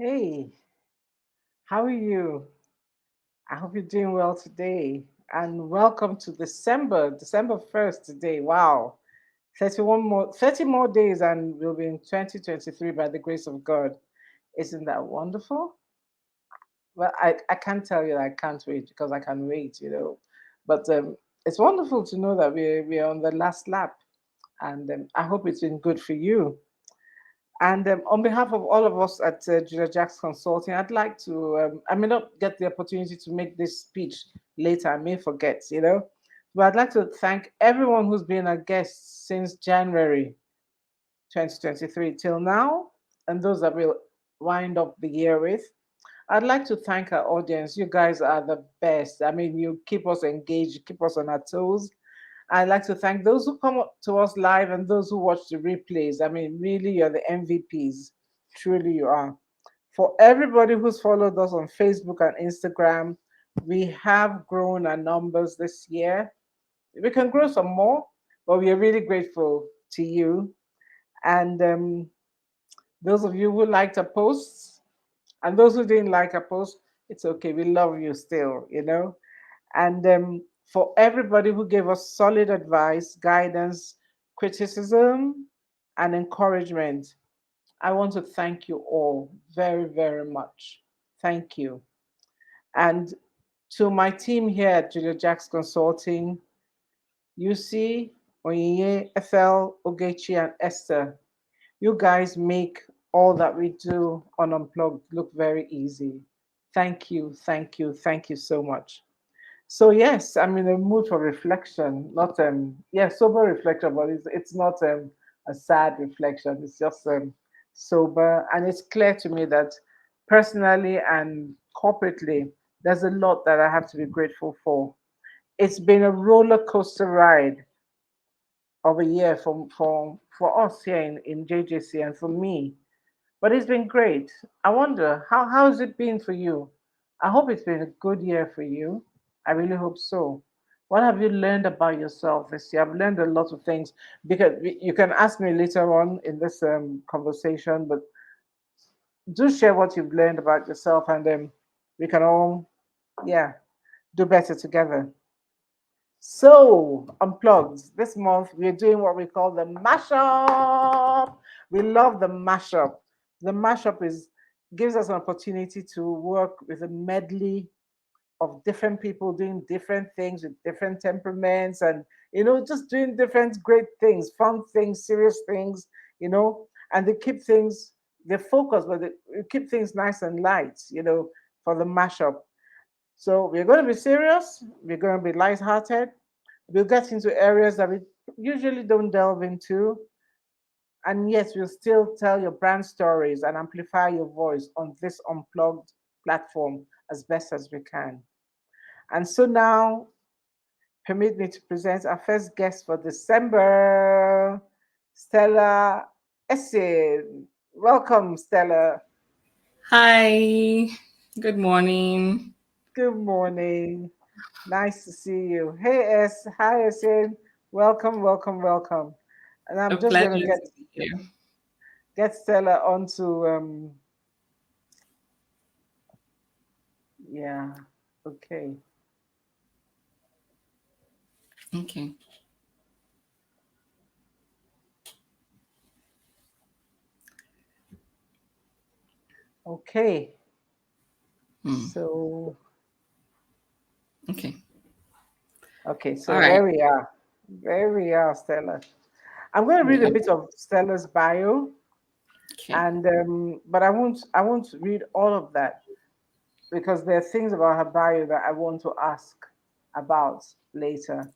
Hey, how are you? I hope you're doing well today. And welcome to December 1st today. Wow. 30 more days and we'll be in 2023 by the grace of God. Isn't that wonderful? Well, I can't tell you that I can't wait because I can wait. But it's wonderful to know that we're on the last lap. And I hope it's been good for you. And on behalf of all of us at Julia Jacks Consulting, I'd like to, I may not get the opportunity to make this speech later, I may forget, but I'd like to thank everyone who's been a guest since January 2023 till now, and those that we'll wind up the year with. I'd like to thank our audience. You guys are the best. I mean, you keep us engaged, you keep us on our toes. I'd like to thank those who come up to us live and those who watch the replays. I mean, really, you're the MVPs. Truly, you are. For everybody who's followed us on Facebook and Instagram, we have grown our numbers this year. We can grow some more, but we are really grateful to you. And those of you who liked our posts and those who didn't like our post, it's okay. We love you still. And for everybody who gave us solid advice, guidance, criticism, and encouragement, I want to thank you all very, very much. Thank you. And to my team here at Julia Jacks Consulting, UC, Onyinye, Ethel, Ogechi, and Esther, you guys make all that we do on Unplugged look very easy. Thank you, thank you, thank you so much. So yes, I'm in a mood for reflection, not sober reflection, but it's not a sad reflection. It's just sober, and it's clear to me that personally and corporately, there's a lot that I have to be grateful for. It's been a roller coaster ride of a year for us here in JJC and for me, but it's been great. I wonder how has it been for you? I hope it's been a good year for you. I really hope so. What have you learned about yourself this year? I've learned a lot of things because you can ask me later on in this conversation, but do share what you've learned about yourself, and we can all, yeah, do better together. So, unplugged. This month we're doing what we call the mashup. We love the mashup. The mashup is gives us an opportunity to work with a medley of different people doing different things with different temperaments and just doing different great things, fun things, serious things, and they focus, but they keep things nice and light, for the mashup. So we're going to be serious, we're going to be light-hearted, we'll get into areas that we usually don't delve into, and yes, we'll still tell your brand stories and amplify your voice on this unplugged platform as best as we can. And so now, permit me to present our first guest for December, Stella Essien. Welcome, Stella. Hi, good morning. Good morning. Nice to see you. Hey, Hi, Essien. Welcome, welcome, welcome. And A I'm just going to pleasure to be here. get Stella onto, yeah, okay, Okay. okay. Hmm. So, Okay. okay, All so right. there we are. There we are, Stella. I'm going to read a Yeah. bit of Stella's bio, Okay. and but I won't read all of that because there are things about her bio that I want to ask about later.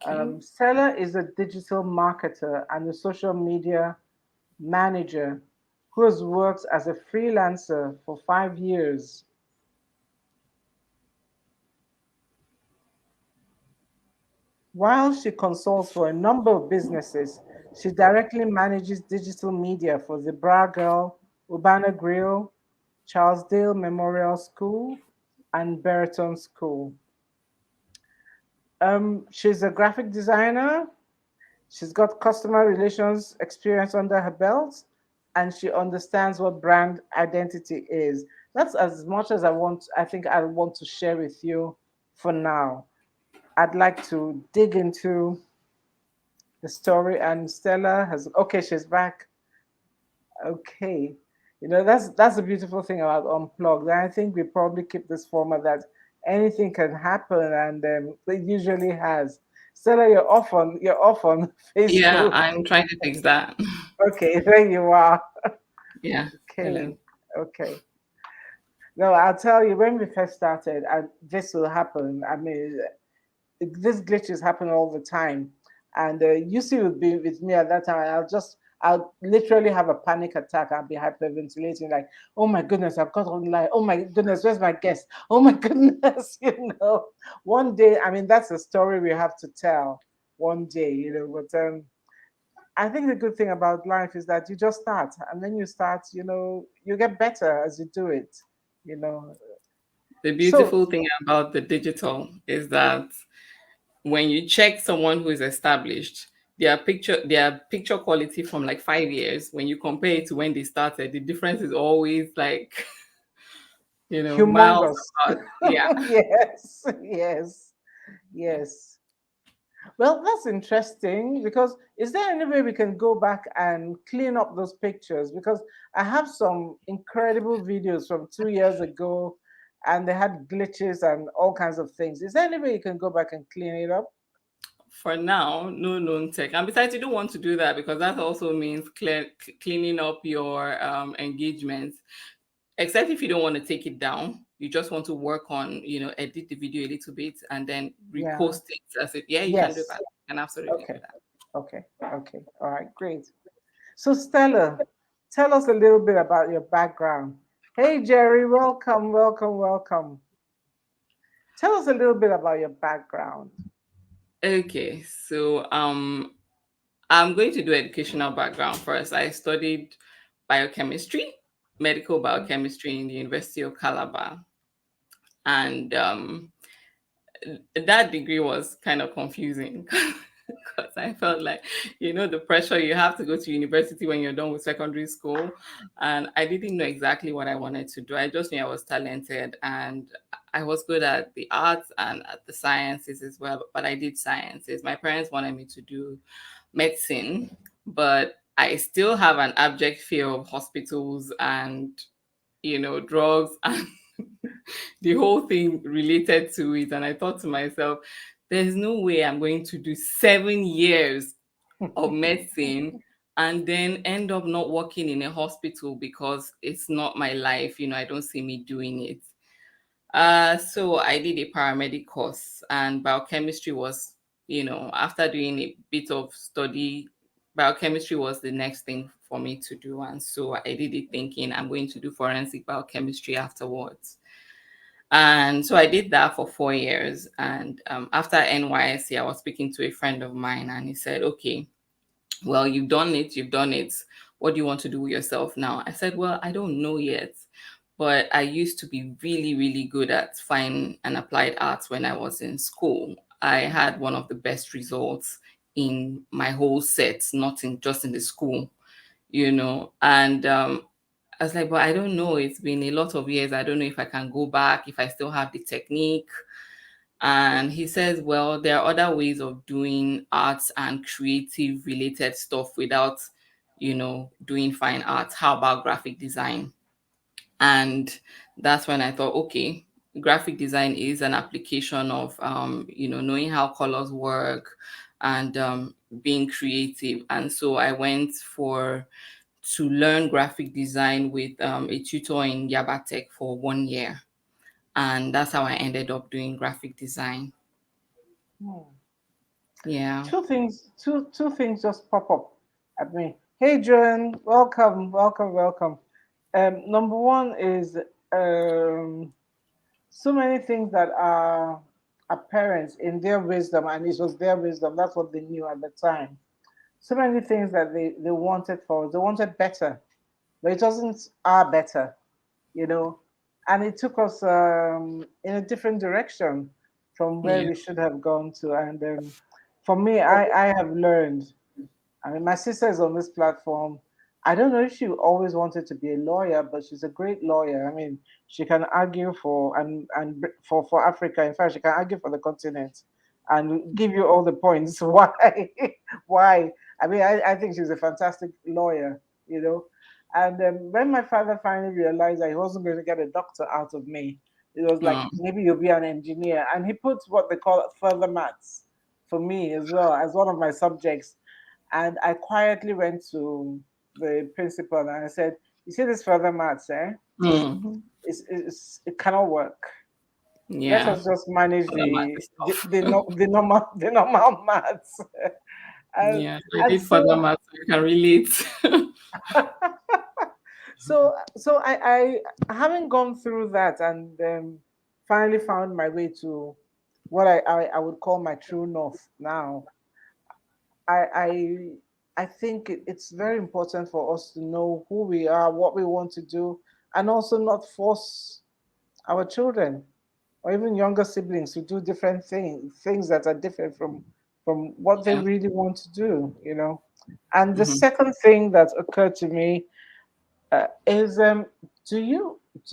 Okay. Stella is a digital marketer and a social media manager who has worked as a freelancer for 5 years. While she consults for a number of businesses, she directly manages digital media for the Bra Girl, Urbana Grill, Charlesdale Memorial School, and Brereton School. She's a graphic designer. She's got customer relations experience under her belt, and she understands what brand identity is. That's as much as I think I want to share with you for now. I'd like to dig into the story, and Stella has, okay, she's back. Okay. That's the beautiful thing about Unplugged. And I think we probably keep this format that anything can happen, and it usually has. Stella, you're off on Yeah, Facebook. I'm trying to fix that. Okay, there you are. Yeah. Okay. Hello. Okay. No, I'll tell you, when we first started, and this will happen. I mean, this glitches happen all the time, and UC would be with me at that time. I'll literally have a panic attack. I'll be hyperventilating, like, oh my goodness, I've got online. Oh my goodness, where's my guest? Oh my goodness, one day, I mean, that's a story we have to tell one day, but I think the good thing about life is that you just start, and then you start, you get better as you do it, you know. The So beautiful thing about the digital is that when you check someone who is established, their picture quality from like 5 years, when you compare it to when they started, the difference is always like, miles humongous. apart. Yeah. Yes, yes, yes. Well, that's interesting, because is there any way we can go back and clean up those pictures? Because I have some incredible videos from 2 years ago, and they had glitches and all kinds of things. Is there any way you can go back and clean it up? For now, no known tech. And besides, you don't want to do that because that also means cleaning up your engagements. Except if you don't want to take it down, you just want to work on, edit the video a little bit and then Yeah. repost it. As it, yeah, you can do Yes. that. You can absolutely do Okay. that. Okay. Okay. All right. Great. So, Stella, tell us a little bit about your background. Hey, Jerry, welcome, welcome, welcome. Tell us a little bit about your background. Okay, so I'm going to do educational background first. I studied biochemistry, medical biochemistry in the University of Calabar, and that degree was kind of confusing because I felt like, the pressure you have to go to university when you're done with secondary school. And I didn't know exactly what I wanted to do. I just knew I was talented and I was good at the arts and at the sciences as well. But I did sciences. My parents wanted me to do medicine, but I still have an abject fear of hospitals and, drugs and the whole thing related to it. And I thought to myself, there's no way I'm going to do 7 years of medicine and then end up not working in a hospital because it's not my life. I don't see me doing it. So I did a paramedic course, and biochemistry was, after doing a bit of study, biochemistry was the next thing for me to do. And so I did it thinking I'm going to do forensic biochemistry afterwards. And so I did that for 4 years. And after NYSC, I was speaking to a friend of mine, and he said, okay, well, you've done it, you've done it. What do you want to do with yourself now? I said, well, I don't know yet. But I used to be really, really good at fine and applied arts when I was in school. I had one of the best results in my whole set, not in just in the school, And I was like, but I don't know. It's been a lot of years. I don't know if I can go back, if I still have the technique. And he says, well, there are other ways of doing arts and creative related stuff without, doing fine arts. How about graphic design? And that's when I thought, okay, graphic design is an application of, knowing how colors work and being creative. And so I went to learn graphic design with a tutor in Yabatech for 1 year. And that's how I ended up doing graphic design. Hmm. Yeah. Two things just pop up at me. Hey, Joan, welcome, welcome, welcome. Number one is um, so many things that are parents in their wisdom, and it was their wisdom. That's what they knew at the time. So many things that they wanted for us. They wanted better, but it wasn't our better, you know. And it took us in a different direction from where Yeah. we should have gone to. And for me, I have learned. I mean, my sister is on this platform. I don't know if she always wanted to be a lawyer, but she's a great lawyer. I mean, she can argue for for Africa. In fact, she can argue for the continent and give you all the points why why. I mean, I think she's a fantastic lawyer, you know. And when my father finally realized that he wasn't going to get a doctor out of me, it was like Mm, maybe you'll be an engineer, and he put what they call further maths for me as well as one of my subjects. And I quietly went to the principal and I said, "You see this further maths, eh? mm, It cannot work. Let yeah. us just manage Other math is tough. the normal the normal maths." and Yeah, I and did further so math, so I can relate. so I having gone through that and finally found my way to what I would call my true north now. I I think it's very important for us to know who we are, what we want to do, and also not force our children or even younger siblings to do different things that are different from what they Yeah. really want to do, you know. And the Hmm. second thing that occurred to me is do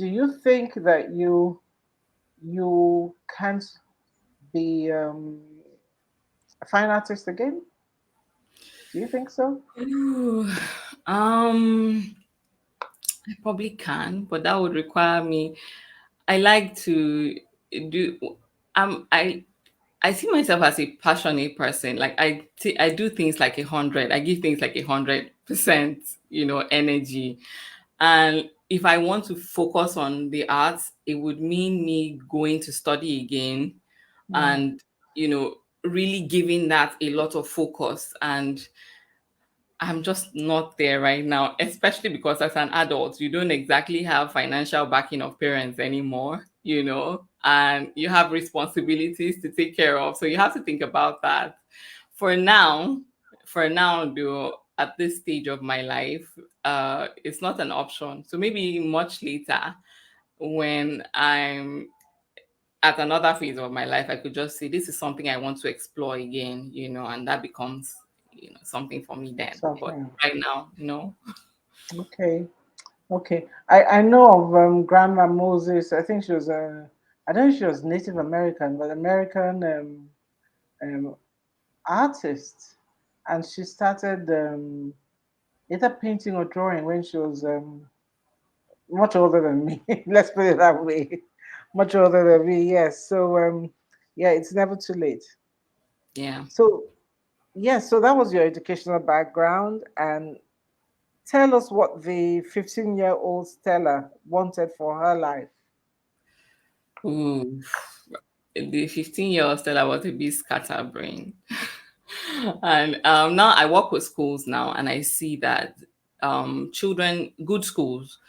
you think that you can't be a fine artist again? Do you think so? Ooh, um, I probably can, but that would require me. I like to do. I see myself as a passionate person. Like I do things like 100. I give things like 100%. Energy. And if I want to focus on the arts, it would mean me going to study again, Mm, and really giving that a lot of focus. And I'm just not there right now, especially because as an adult, you don't exactly have financial backing of parents anymore, and you have responsibilities to take care of. So you have to think about that. For now, though, at this stage of my life, it's not an option. So maybe much later, when I'm at another phase of my life, I could just say this is something I want to explore again, and that becomes, something for me then. But something. right now, no. Okay. Okay. I know of Grandma Moses. I think she was I don't know if she was Native American, but American um, artist. And she started either painting or drawing when she was much older than me. Let's put it that way. Much older than me, yes. So yeah, it's never too late. Yeah. So yes, so that was your educational background. And tell us what the 15-year-old Stella wanted for her life. Ooh. The 15-year-old Stella was a bit scatterbrained. And now I work with schools now, and I see that children, good schools,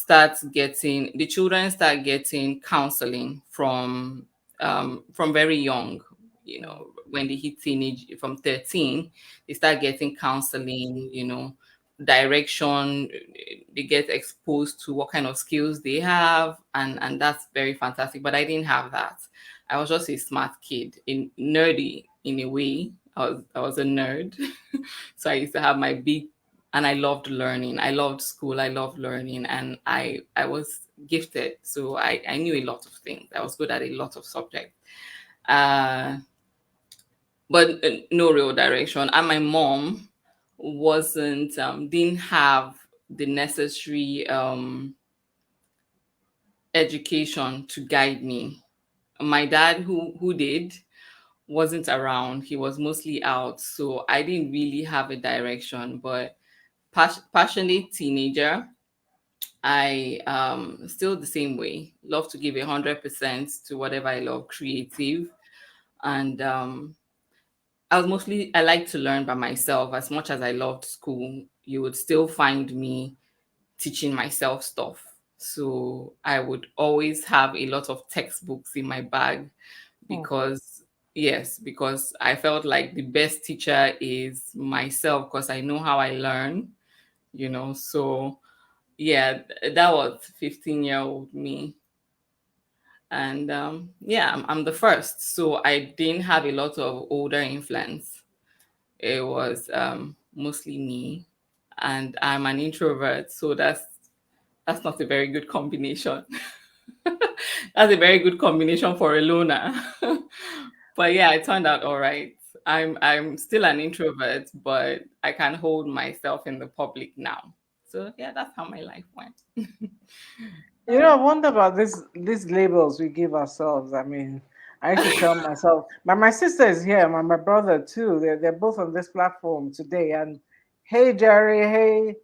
the children start getting counseling from very young. Mm, When they hit teenage, from 13, they start getting counseling. Direction. They get exposed to what kind of skills they have, and that's very fantastic. But I didn't have that. I was just a smart kid, in nerdy in a way. I was a nerd. So I used to have my big, and I loved learning. I loved school. I loved learning, and I was gifted. So I knew a lot of things. I was good at a lot of subjects. Uh, but no real direction. And my mom wasn't didn't have the necessary education to guide me. My dad, who did, wasn't around. He was mostly out, so I didn't really have a direction. But passionate teenager, I still the same way. Love to give 100% to whatever I love, creative, and I like to learn by myself. As much as I loved school, you would still find me teaching myself stuff. So I would always have a lot of textbooks in my bag, mm. because yes, because I felt like the best teacher is myself, because I know how I learn. So yeah, that was 15-year-old me. And yeah, I'm the first, so I didn't have a lot of older influence. It was mostly me. and I'm an introvert, so that's not a very good combination. That's a very good combination for a loner. But yeah, it turned out all right. I'm still an introvert, but I can hold myself in the public now. So yeah, that's how my life went. You know, I wonder about these labels we give ourselves. I mean, I used to tell myself, my sister is here, my brother too. They're both on this platform today. And hey, Jerry,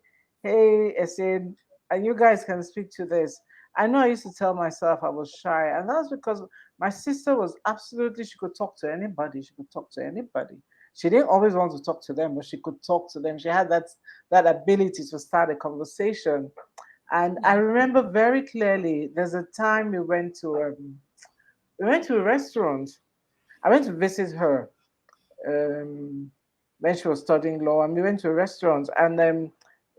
hey, Essien, and you guys can speak to this. I know I used to tell myself I was shy, and that's because my sister was absolutely, she could talk to anybody. She could talk to anybody. She didn't always want to talk to them, but she could talk to them. She had that ability to start a conversation. And I Yeah. remember very clearly. There's a time we went to a restaurant. I went to visit her um, when she was studying law, and we went to a restaurant, and it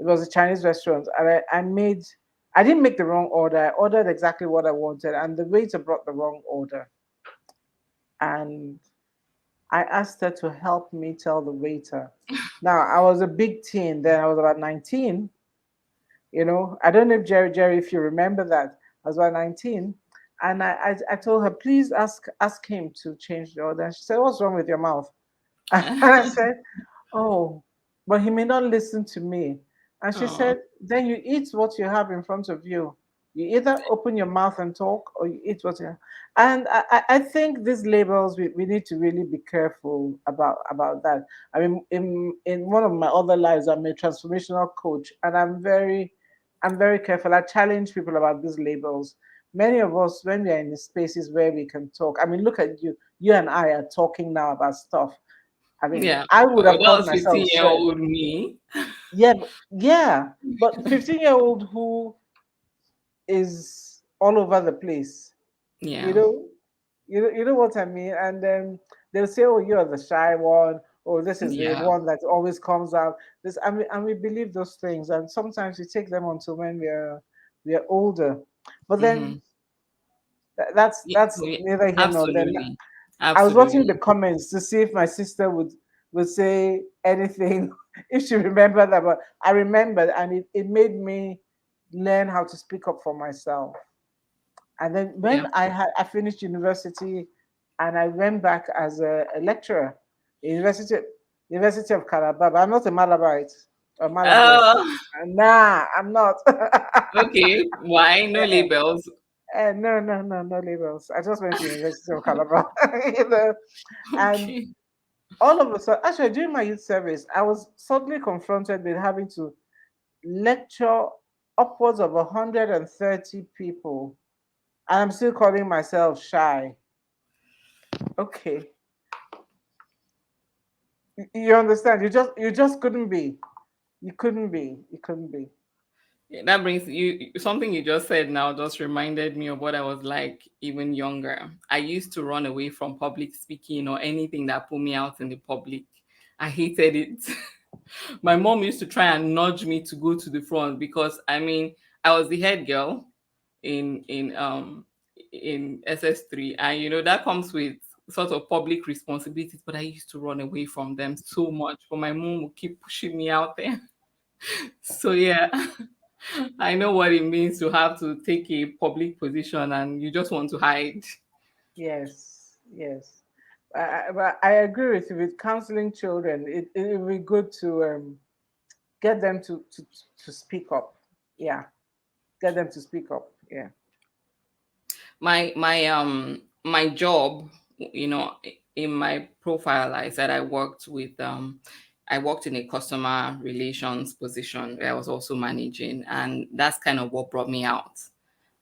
was a Chinese restaurant. And I didn't make the wrong order. I ordered exactly what I wanted, and the waiter brought the wrong order. And I asked her to help me tell the waiter. Now I was a big teen then. I was about 19. I don't know if Jerry, if you remember that. I was about 19. And I told her, please ask him to change the order. And she said, what's wrong with your mouth? And I said, oh, but he may not listen to me. And she Oh, said, then you eat what you have in front of you. You either open your mouth and talk, or you eat what you have. And I think these labels, we need to really be careful about that. I mean, in one of my other lives, I'm a transformational coach, and I'm very careful. I challenge people about these labels. Many of us, when we are in the spaces where we can talk, I mean, look at you. You and I are talking now about stuff. I mean, yeah. I would Oh, have that called was myself 15-year shy. old me. Yeah, yeah. But 15-year-old who is all over the place, you Yeah. know, you know what I mean? And then they'll say, "Oh, you're the shy one," or "This is the Yeah. one that always comes out." This, and we believe those things, and sometimes we take them until when we are older. But then Mm-hmm. Yeah, that's neither here nor there. absolutely. I was watching the Absolutely. comments to see if my sister would say anything if she remembered that. But I remembered, and it made me learn how to speak up for myself. And then Yeah. when I finished university, and I went back as a lecturer, University of Calabar. But I'm not a Malabite or Malabite. Oh, Nah, I'm not. okay. Why? No labels. No, no, no, no labels. I just went to University of Calabar, you know, and Okay. all of a sudden, actually, during my youth service, I was suddenly confronted with having to lecture upwards of 130 people, and I'm still calling myself shy. Okay, you understand? You just couldn't be. You couldn't be. You couldn't be. Yeah, that brings something you just said now just reminded me of what I was like even younger. I used to run away from public speaking or anything that put me out in the public. I hated it. My mom used to try and nudge me to go to the front because I mean I was the head girl in in um in SS3, and that comes with sort of public responsibilities, but I used to run away from them so much, but my mom would keep pushing me out there. So yeah, I know what it means to have to take a public position and you just want to hide. Yes, yes. But I agree with you. With counseling children, it would be good to get them to speak up. Yeah, get them to speak up. Yeah. My job, in my profile I said I worked in a customer relations position where I was also managing, and that's kind of what brought me out.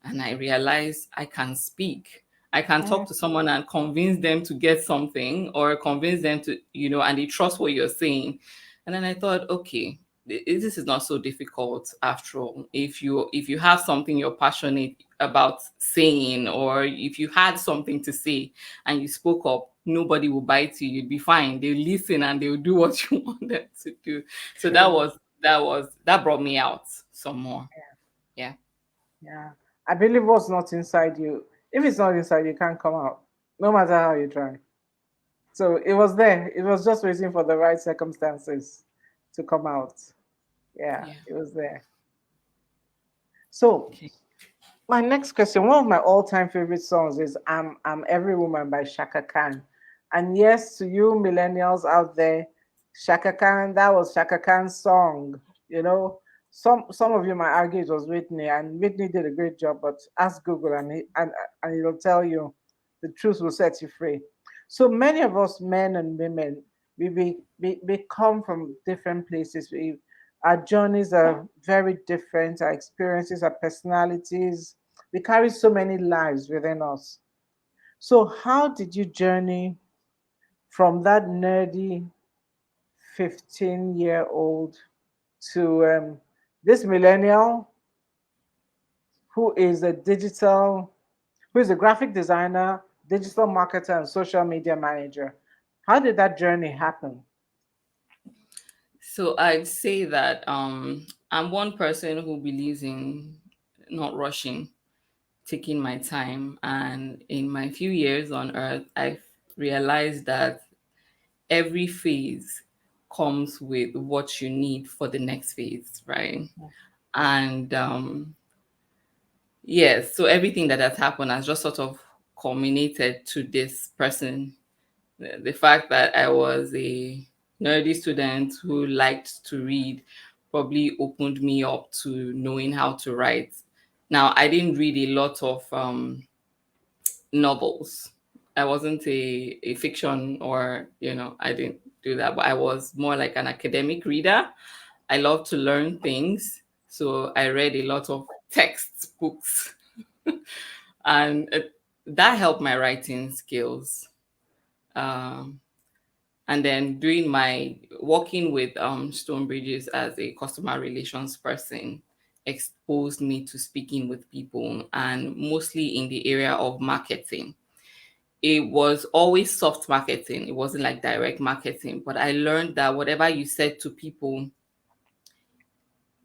And I realized I can speak. I can talk Mhm. to someone and convince them to get something, or convince them to, and they trust what you're saying. And then I thought, okay, this is not so difficult after all. If you have something you're passionate about saying, or if you had something to say and you spoke up, nobody will bite you. You'd be fine. They'll listen and they'll do what you want them to do. So that True. was that brought me out some more. Yeah. Yeah. I believe what's not inside you, if it's not inside, you can't come out, no matter how you try. So it was there. It was just waiting for the right circumstances to come out. Yeah, Yeah. it was there. So Okay. my next question, one of my all-time favorite songs is I'm Every Woman by Shaka Khan. And yes, to you millennials out there, Shaka Khan, that was Shaka Khan's song. You know, some of you might argue it was Whitney, and Whitney did a great job, but ask Google and it'll tell you the truth will set you free. So many of us men and women, we come from different places. Our journeys are very different, our experiences, our personalities. We carry so many lives within us. So, how did you journey from that nerdy 15-year-old to this millennial who is a who is a graphic designer, digital marketer, and social media manager? How did that journey happen? So I'd say that I'm one person who believes in not rushing, taking my time, and in my few years on earth, I've realized that every phase comes with what you need for the next phase, right? And yes, so everything that has happened has just sort of culminated to this person. The fact that I was a nerdy student who liked to read probably opened me up to knowing how to write. Now, I didn't read a lot of novels. I wasn't a fiction, or, I didn't do that, but I was more like an academic reader. I love to learn things. So I read a lot of textbooks, and that helped my writing skills. Um, and then doing my working with Stonebridges as a customer relations person exposed me to speaking with people, and mostly in the area of marketing. It was always soft marketing, it wasn't like direct marketing, but I learned that whatever you said to people,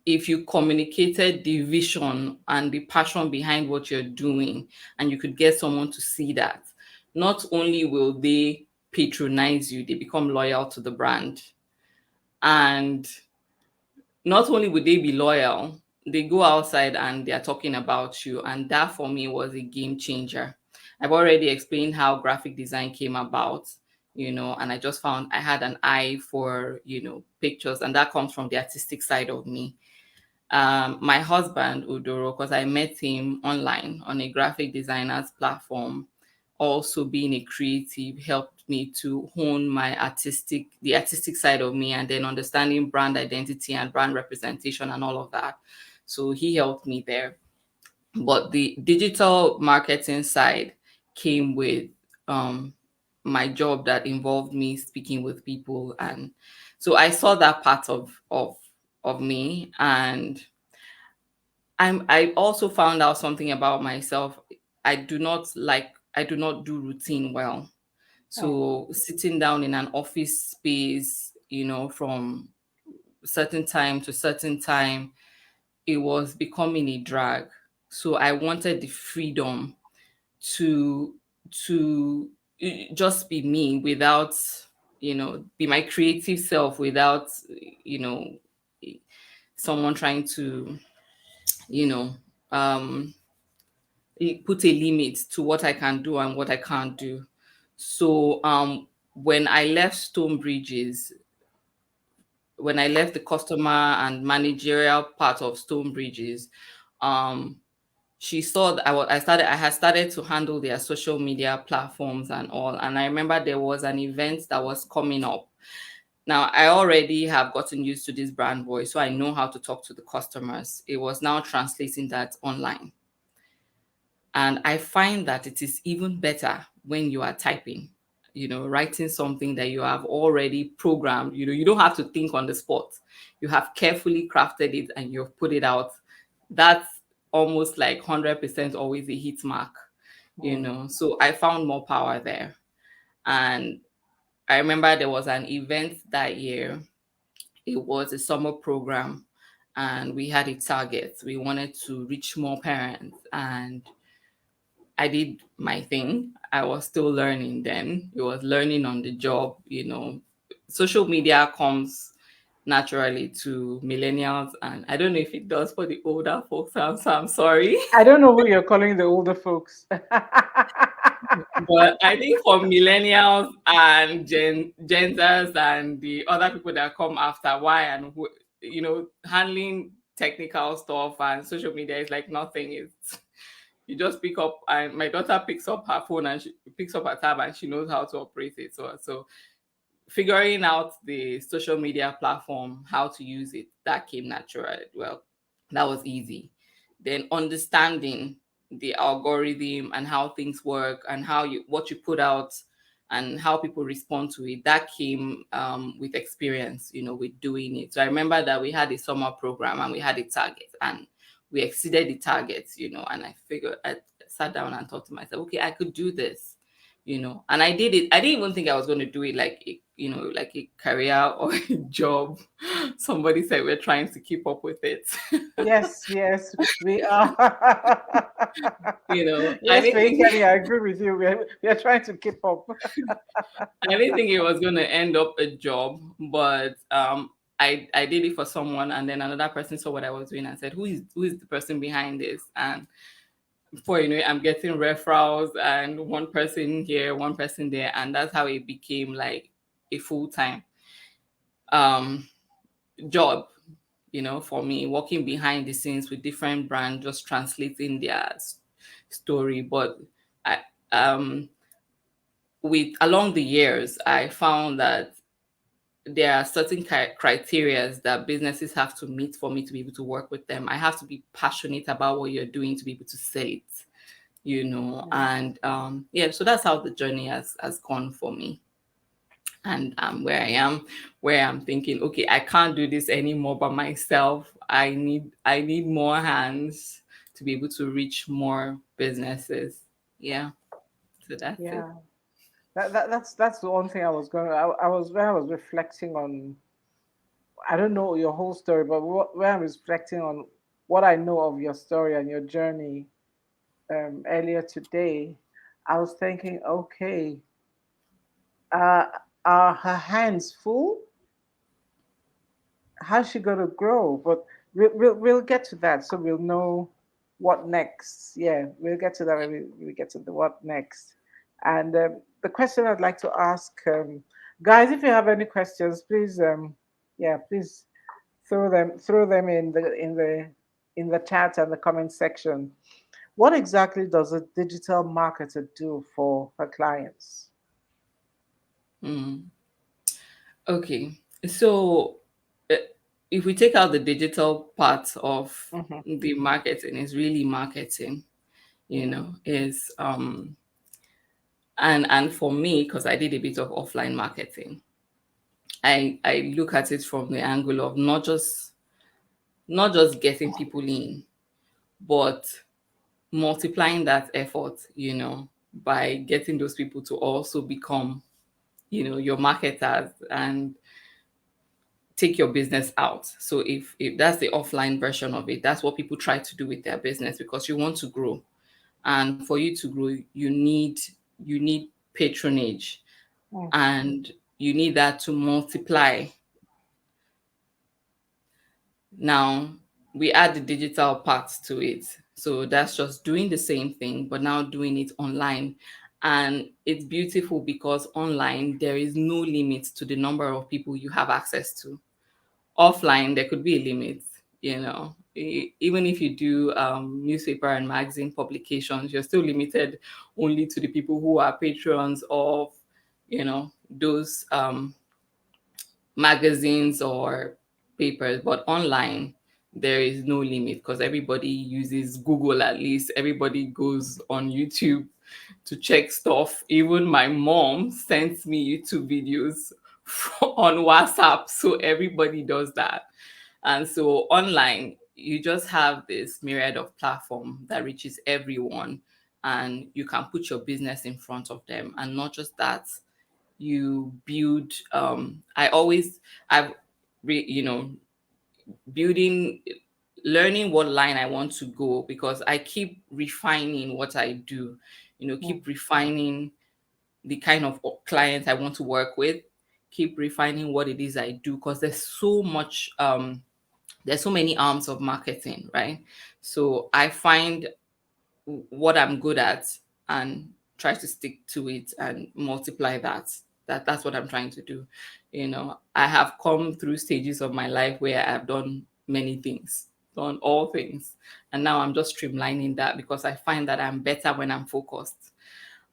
if you communicated the vision and the passion behind what you're doing, and you could get someone to see that, not only will they patronize you, they become loyal to the brand. And not only would they be loyal, they go outside and they're talking about you. And that for me was a game changer. I've already explained how graphic design came about, and I just found I had an eye for, pictures, and that comes from the artistic side of me. My husband Udoro, because I met him online on a graphic designer's platform, also being a creative, helped me to hone the artistic side of me, and then understanding brand identity and brand representation and all of that. So he helped me there. But the digital marketing side came with um, my job that involved me speaking with people, and so I saw that part of me. And I also found out something about myself. I do not do routine well. Oh, So sitting down in an office space, from certain time to certain time, it was becoming a drag. So I wanted the freedom to just be me without, be my creative self without, you know, someone trying to, you know, um put a limit to what I can do and what I can't do. So when I left Stonebridges, when I left the customer and managerial part of Stonebridges, um, she saw that I had started to handle their social media platforms and all. And I remember there was an event that was coming up. Now I already have gotten used to this brand voice, so I know how to talk to the customers. It was now translating that online. And I find that it is even better when you are typing, writing something that you have already programmed. You don't have to think on the spot. You have carefully crafted it and you've put it out. That's almost like 100% always a hit mark. mm, So I found more power there. And I remember there was an event that year. It was a summer program, and we had a target. We wanted to reach more parents, and I did my thing. I was still learning then. It was learning on the job. Social media comes naturally to millennials, and I don't know if it does for the older folks. I'm sorry. I don't know who you're calling the older folks. But I think for millennials and Gen Zers and the other people that come after, why and who, handling technical stuff and social media is like nothing. It's you just pick up, and my daughter picks up her phone and she picks up her tab and she knows how to operate it. So figuring out the social media platform, how to use it, that came natural. Well, that was easy. Then understanding the algorithm and how things work and how you what you put out and how people respond to it, that came with experience, with doing it. So I remember that we had a summer program and we had a target and we exceeded the targets, and I sat down and thought to myself, okay, I could do this, and I did it. I didn't even think I was going to do it like like a career or a job. Somebody said we're trying to keep up with it. Yes, yes, we are. I Yes, didn't think Kemi, I agree with you. We are trying to keep up. I didn't think it was going to end up a job, but I did it for someone, and then another person saw what I was doing and said, "Who is the person behind this?" And before you know it, I'm getting referrals, and one person here, one person there, and that's how it became like a full time um job. For me, working behind the scenes with different brands, just translating their story. But I with along the years, I found that there are certain criteria that businesses have to meet for me to be able to work with them. I have to be passionate about what you're doing to be able to sell it, Yeah, and yeah, so that's how the journey has gone for me. And where I am, where I'm thinking, okay, I can't do this anymore by myself. I need more hands to be able to reach more businesses. Yeah, so that's it. yeah. That's the one thing I was going. I was when I was reflecting on. I don't know your whole story, but when I'm reflecting on what I know of your story and your journey earlier today, I was thinking, okay, uh, are her hands full? How's she gonna grow? But we'll get to that, so we'll know what next. Yeah, we'll get to that when we get to the what next. And the question I'd like to ask, guys, if you have any questions, please, yeah, please throw them in the chat and the comment section. What exactly does a digital marketer do for her clients? Mm. Okay, so uh, if we take out the digital part of Hmm. the marketing, it's really marketing. Is and for me, because I did a bit of offline marketing, I look at it from the angle of not just getting people in, but multiplying that effort, by getting those people to also become, your marketers and take your business out. So if that's the offline version of it, that's what people try to do with their business because you want to grow. And for you to grow, you need patronage, and you need that to multiply. Now we add the digital part to it. So that's just doing the same thing, but now doing it online. And it's beautiful because online there is no limit to the number of people you have access to. Offline, there could be a limit, even if you do newspaper and magazine publications, you're still limited only to the people who are patrons of, those magazines or papers. But online there is no limit because everybody uses Google. At least everybody goes on YouTube to check stuff. Even my mom sends me YouTube videos on WhatsApp, so everybody does that. And so online you just have this myriad of platform that reaches everyone, and you can put your business in front of them. And not just that, you build I've building learning what line I want to go, because I keep refining what I do, keep refining the kind of clients I want to work with, keep refining what it is I do, because there's so many arms of marketing, right? So I find what I'm good at and try to stick to it and multiply that. That's what I'm trying to do. I have come through stages of my life where I've done many things, done all things. And now I'm just streamlining that because I find that I'm better when I'm focused.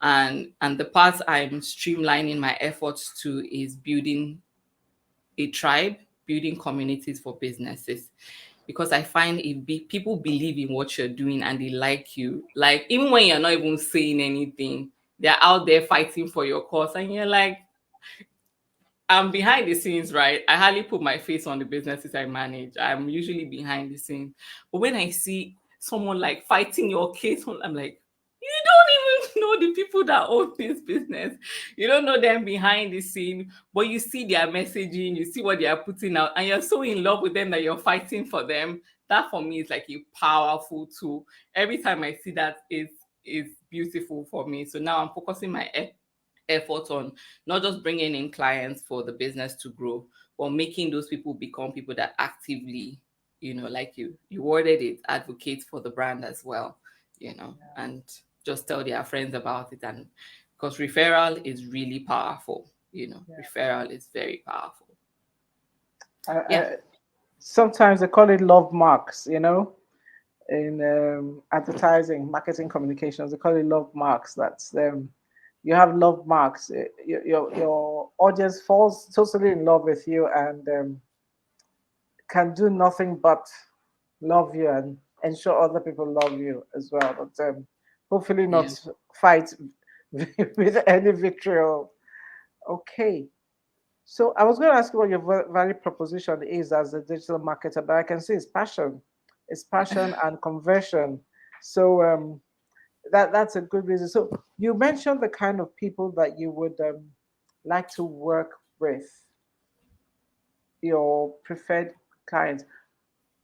And the part I'm streamlining my efforts to is building a tribe, building communities for businesses, because I find if people believe in what you're doing and they like you, like even when you're not even saying anything, they're out there fighting for your cause, and you're like, I'm behind the scenes, right? I hardly put my face on the businesses I manage. I'm usually behind the scenes. But when I see someone like fighting your case, I'm like, you don't even know the people that own this business. You don't know them behind the scene, but you see their messaging, you see what they are putting out, and you're so in love with them that you're fighting for them. That for me is like a powerful tool. Every time I see that, is beautiful for me. So now I'm focusing my effort on not just bringing in clients for the business to grow, but making those people become people that actively, like you worded it, advocate for the brand as well, and just tell their friends about it. And because referral is really powerful, Yeah. referral is very powerful. I, Yeah. I, sometimes they call it love marks, in advertising, marketing, communications. They call it love marks. That's you have love marks. Your audience falls totally in love with you and can do nothing but love you and ensure other people love you as well. But hopefully Yeah. not fight with any vitriol. Okay. So I was going to ask you what your value proposition is as a digital marketer, but I can see it's passion. It's passion and conversion. So that's a good reason. So you mentioned the kind of people that you would like to work with, your preferred clients.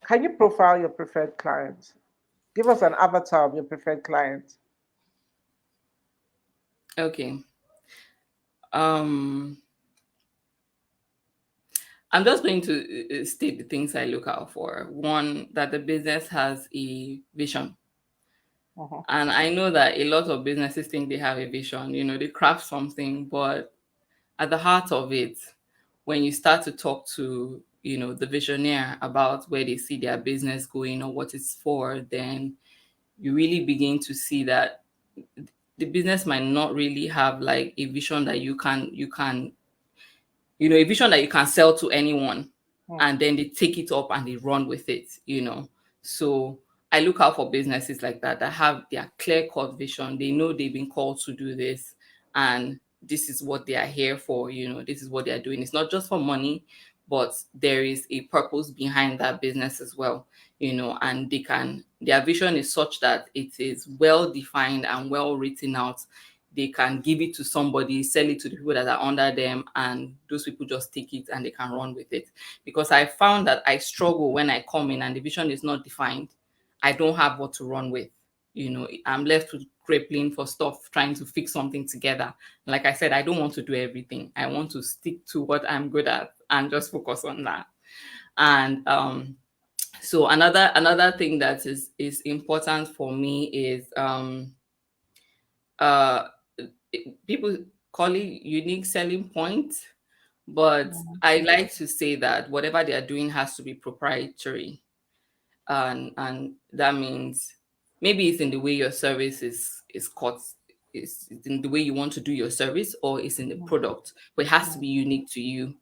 Can you profile your preferred client? Give us an avatar of your preferred client. Okay. um I'm just going to state the things I look out for. One, that the business has a vision. Uh-huh. And I know that a lot of businesses think they have a vision, they craft something, but at the heart of it, when you start to talk to, the visionaire about where they see their business going or what it's for, then you really begin to see that the business might not really have like a vision that a vision that you can sell to anyone, Hmm. and then they take it up and they run with it. So I look out for businesses like that have their clear cut vision. They know they've been called to do this, and this is what they are here for. This is what they are doing. It's not just for money, but there is a purpose behind that business as well. And their vision is such that it is well defined and well written out. They can give it to somebody, sell it to the people that are under them, and those people just take it and they can run with it. Because I found that I struggle when I come in and the vision is not defined. I don't have what to run with. I'm left with grappling for stuff, trying to fix something together. Like I said, I don't want to do everything. I want to stick to what I'm good at and just focus on that. And so another thing that is important for me is uh people call it unique selling point, but I like to say that whatever they are doing has to be proprietary. And that means maybe it's in the way your service is cut, it's in the way you want to do your service, or it's in the product, but it has to be unique to you.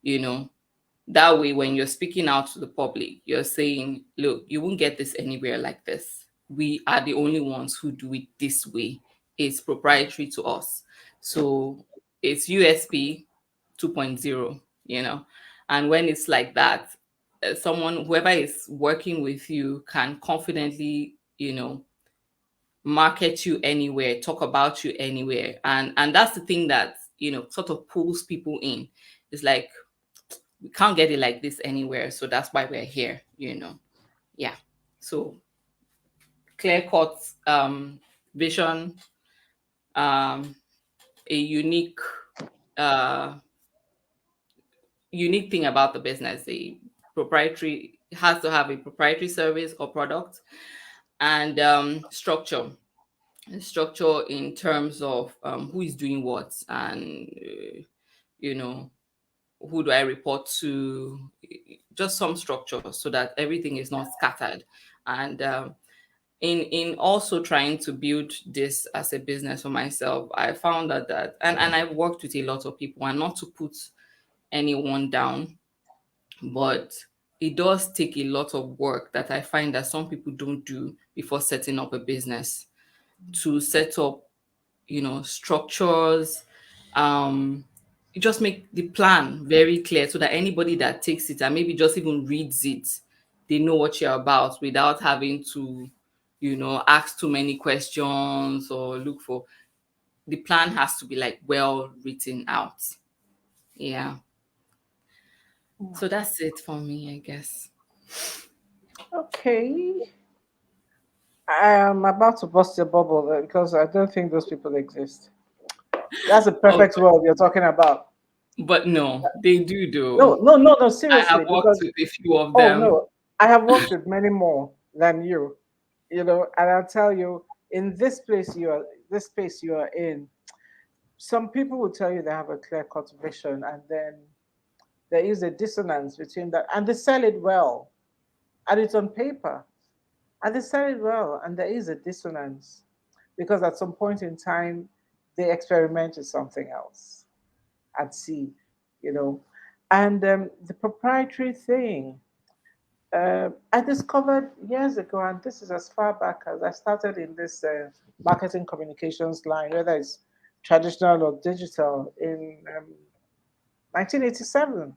you know that way, when you're speaking out to the public, you're saying, look, you won't get this anywhere like this. We are the only ones who do it this way. It's proprietary to us. So it's USP 2.0, And when it's like that, whoever is working with you can confidently, market you anywhere, talk about you anywhere. And that's the thing that, sort of pulls people in. It's like, we can't get it like this anywhere, so that's why we're here. Yeah. So clear cut vision, um a unique uh unique thing about the business. The proprietary has to have a proprietary service or product, and structure in terms of who is doing what, and you know, who do I report to, just some structure so that everything is not scattered. And in also trying to build this as a business for myself, I found that and I've worked with a lot of people, and not to put anyone down, but it does take a lot of work that I find that some people don't do before setting up a business, to set up, structures, um you just make the plan very clear so that anybody that takes it and maybe just even reads it, they know what you're about without having to, ask too many questions or look for. The plan has to be like well written out. Yeah. So that's it for me, I guess. Okay. I'm about to bust your bubble because I don't think those people exist. That's a Oh, perfect world you're talking about. but no, they do No, though. no, no, no, I have seriously, worked because with a few of oh them. no, I have worked with many more than you, and I'll tell you, in this space you are in, some people will tell you they have a clear-cut vision, and then there is a dissonance between that, and they sell it well, and it's on paper, and they sell it well, and there is a dissonance because at some point in time they experiment with something else and see, you know, and the proprietary thing. I discovered years ago, and this is as far back as I started in this marketing communications line, whether it's traditional or digital, in 1987.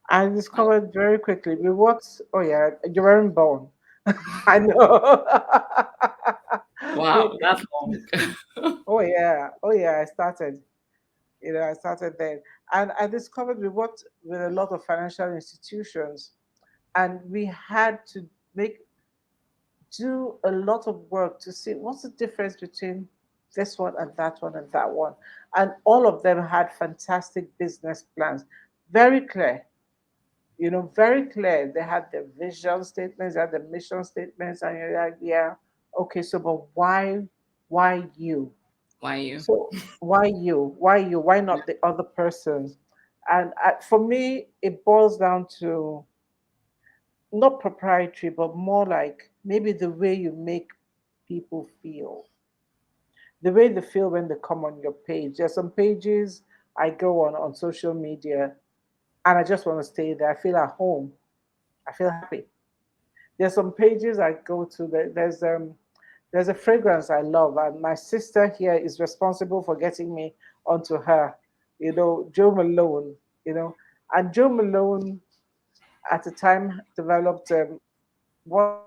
I discovered very quickly. We worked. Oh yeah, you weren't born. I know. we, Wow, that's long. oh yeah. I started. I started then, and I discovered we worked with a lot of financial institutions, and we had to make do a lot of work to see what's the difference between this one and that one and that one. And all of them had fantastic business plans, very clear, very clear. They had their vision statements, they had the mission statements, and you're like, yeah, okay, so but why you? Why you? So why you? Why you? Why not the other persons? And for me, it boils down to not proprietary, but more like maybe the way you make people feel, the way they feel when they come on your page. There's some pages I go on social media, and I just want to stay there. I feel at home. I feel happy. There's some pages I go to. There's a fragrance I love, and my sister here is responsible for getting me onto her. Joe Malone. And Joe Malone at the time developed what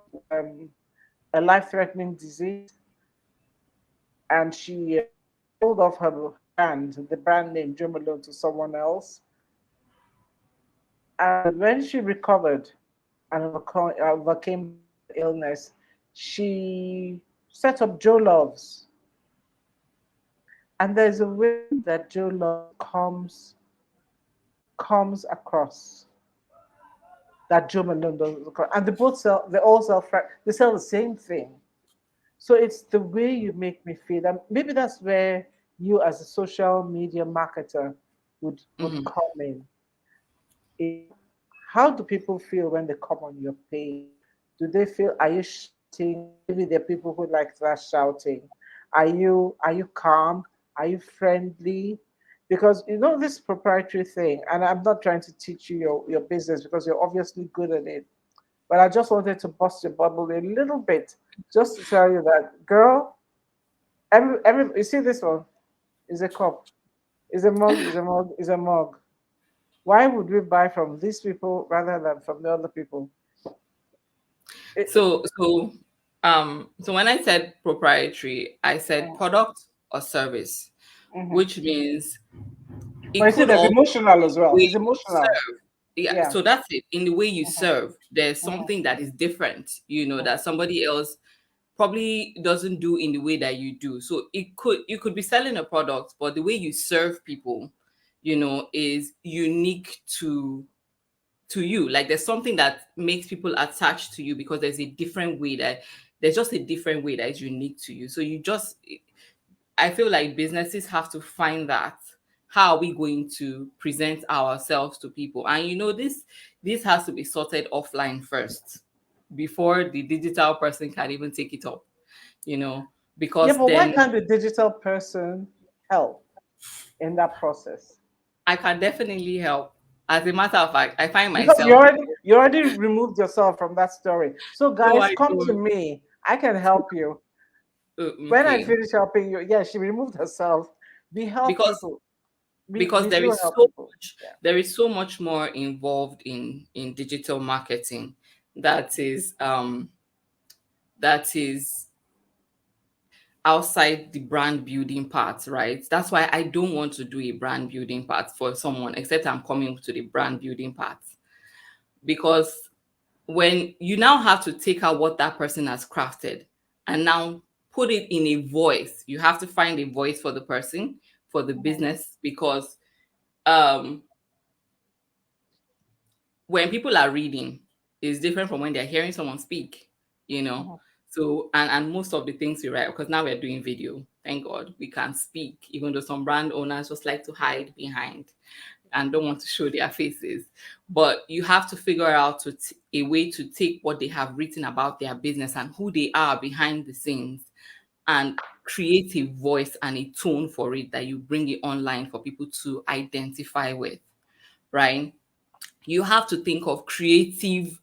a life-threatening disease, and she sold off her brand, the brand name Joe Malone, to someone else. And when she recovered and overcame the illness, she set up Joe Loves. And there's a way that Joe Loves comes across that Joe Malone doesn't. And they all sell, they sell the same thing. So it's the way you make me feel. And maybe that's where you, as a social media marketer, would Mhm. come in. How do people feel when they come on your page? Do they feel, are you shouting? Maybe there are people who like that shouting. Are you calm? Are you friendly? Because this proprietary thing, and I'm not trying to teach you your business because you're obviously good at it. But I just wanted to bust your bubble a little bit, just to tell you that, girl, every you see this one is a cup, is a mug, is a mug, is a mug. Why would we buy from these people rather than from the other people? So when I said proprietary, I said product or service, Mm-hmm. which means But it you see, could there's also emotional be as the well. way It's you emotional. serve. Yeah, Yeah. so that's it. In the way you Mm-hmm. serve, there's Mm-hmm. something that is different, that somebody else probably doesn't do in the way that you do. So you could be selling a product, but the way you serve people, is unique to you. Like there's something that makes people attached to you because there's just a different way that is unique to you. So I feel like businesses have to find that. How are we going to present ourselves to people? And this has to be sorted offline first before the digital person can even take it up, you know, Yeah, because but why then can't the digital person help in that process? I can definitely help. As a matter of fact, I find Because myself, you already removed yourself from that story. So no, guys, I come to don't. me. I can help you. When I Okay. finish helping you, yeah, she removed herself. We help Because people. because We do help people. Yeah. there is so much more involved in digital marketing that is outside the brand building part, right? That's why I don't want to do a brand building part for someone, except I'm coming to the brand building part. Because when you now have to take out what that person has crafted and now put it in a voice, you have to find a voice for the person, for the Mhm, business, because um when people are reading is different from when they're hearing someone speak, you know. mhm. So and most of the things we write, because now we're doing video, thank God we can speak, even though some brand owners just like to hide behind and don't want to show their faces. But you have to figure out a way to take what they have written about their business and who they are behind the scenes and create a voice and a tone for it that you bring it online for people to identify with, right? You have to think of creatives,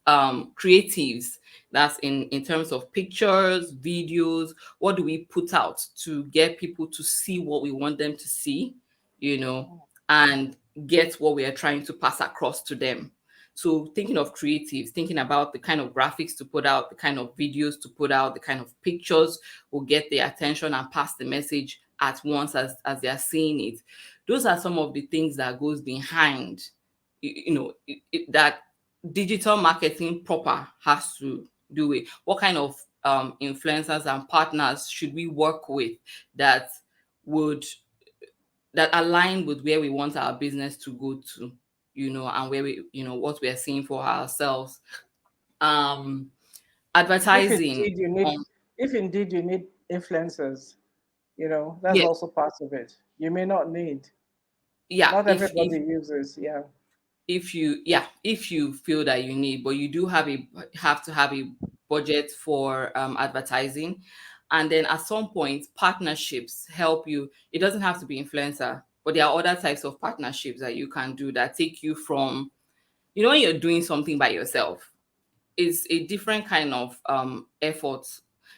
that's in terms of pictures, videos. What do we put out to get people to see what we want them to see, you know and get what we are trying to pass across to them. So thinking of creatives, thinking about the kind of graphics to put out, the kind of videos to put out, the kind of pictures will get their attention and pass the message at once as they are seeing it. Those are some of the things that goes behind, that digital marketing proper has to do it. What kind of influencers and partners should we work with that would that align with where we want our business to go to, and where what we are seeing for ourselves. um If Advertising indeed you need, on if indeed you need influencers, that's yeah, also part of it. You may not need. yeah, Not if everybody uses. Yeah. if you feel that you need, but you do have to have a budget for advertising. And then at some point partnerships help you. It doesn't have to be influencer, but there are other types of partnerships that you can do that take you from, when you're doing something by yourself, is a different kind of effort.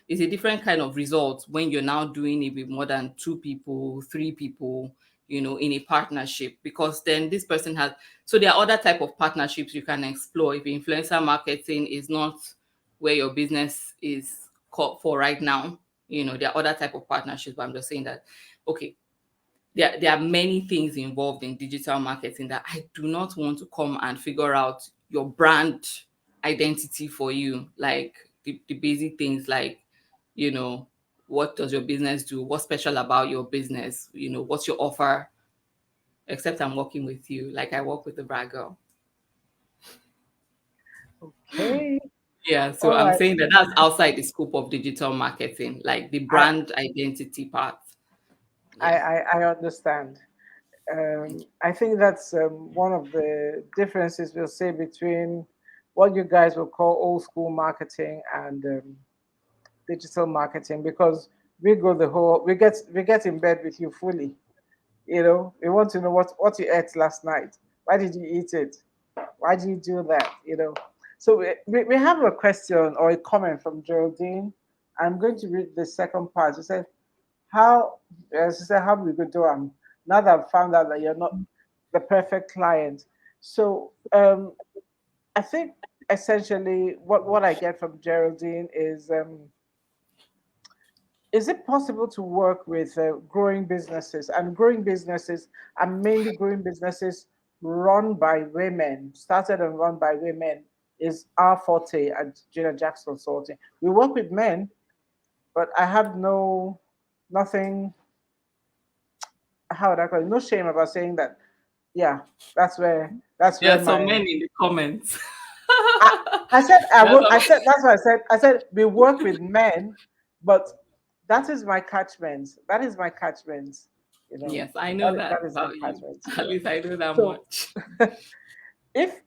It's a different kind of result when you're now doing it with more than two people, three people, in a partnership, because then this person has. So there are other type of partnerships you can explore if influencer marketing is not where your business is caught for right now. There are other type of partnerships, but I'm just saying that, okay, there are many things involved in digital marketing that I do not want to come and figure out your brand identity for you. Like the basic things like, you know, what does your business do? What's special about your business? What's your offer? Except I'm working with you, like I work with the brag girl. Okay. Yeah, so All I'm right. saying that that's outside the scope of digital marketing, like the I brand identity part. I Yeah. I understand. I think that's one of the differences we'll say between what you guys will call old school marketing and digital marketing, because we get in bed with you fully. We want to know what you ate last night. Why did you eat it? Why do you do that? So we have a question or a comment from Geraldine. I'm going to read the second part. She said, how, she said, how we go do now that I've found out that you're not the perfect client. So I think essentially what I get from Geraldine is it possible to work with growing businesses, and growing businesses, and mainly growing businesses run by women, started and run by women, is our forte at Gina Jackson Consulting. We work with men, but I have nothing, how would I call it? No shame about saying that Yeah, that's where There are some my men in the comments. I, I said I There are would. some. I said that's what I said. I said we work with men, but that is my catchment. That is my catchment. You know, Yes, I know that that is my about you. catchment. At Yeah. least I know that So much.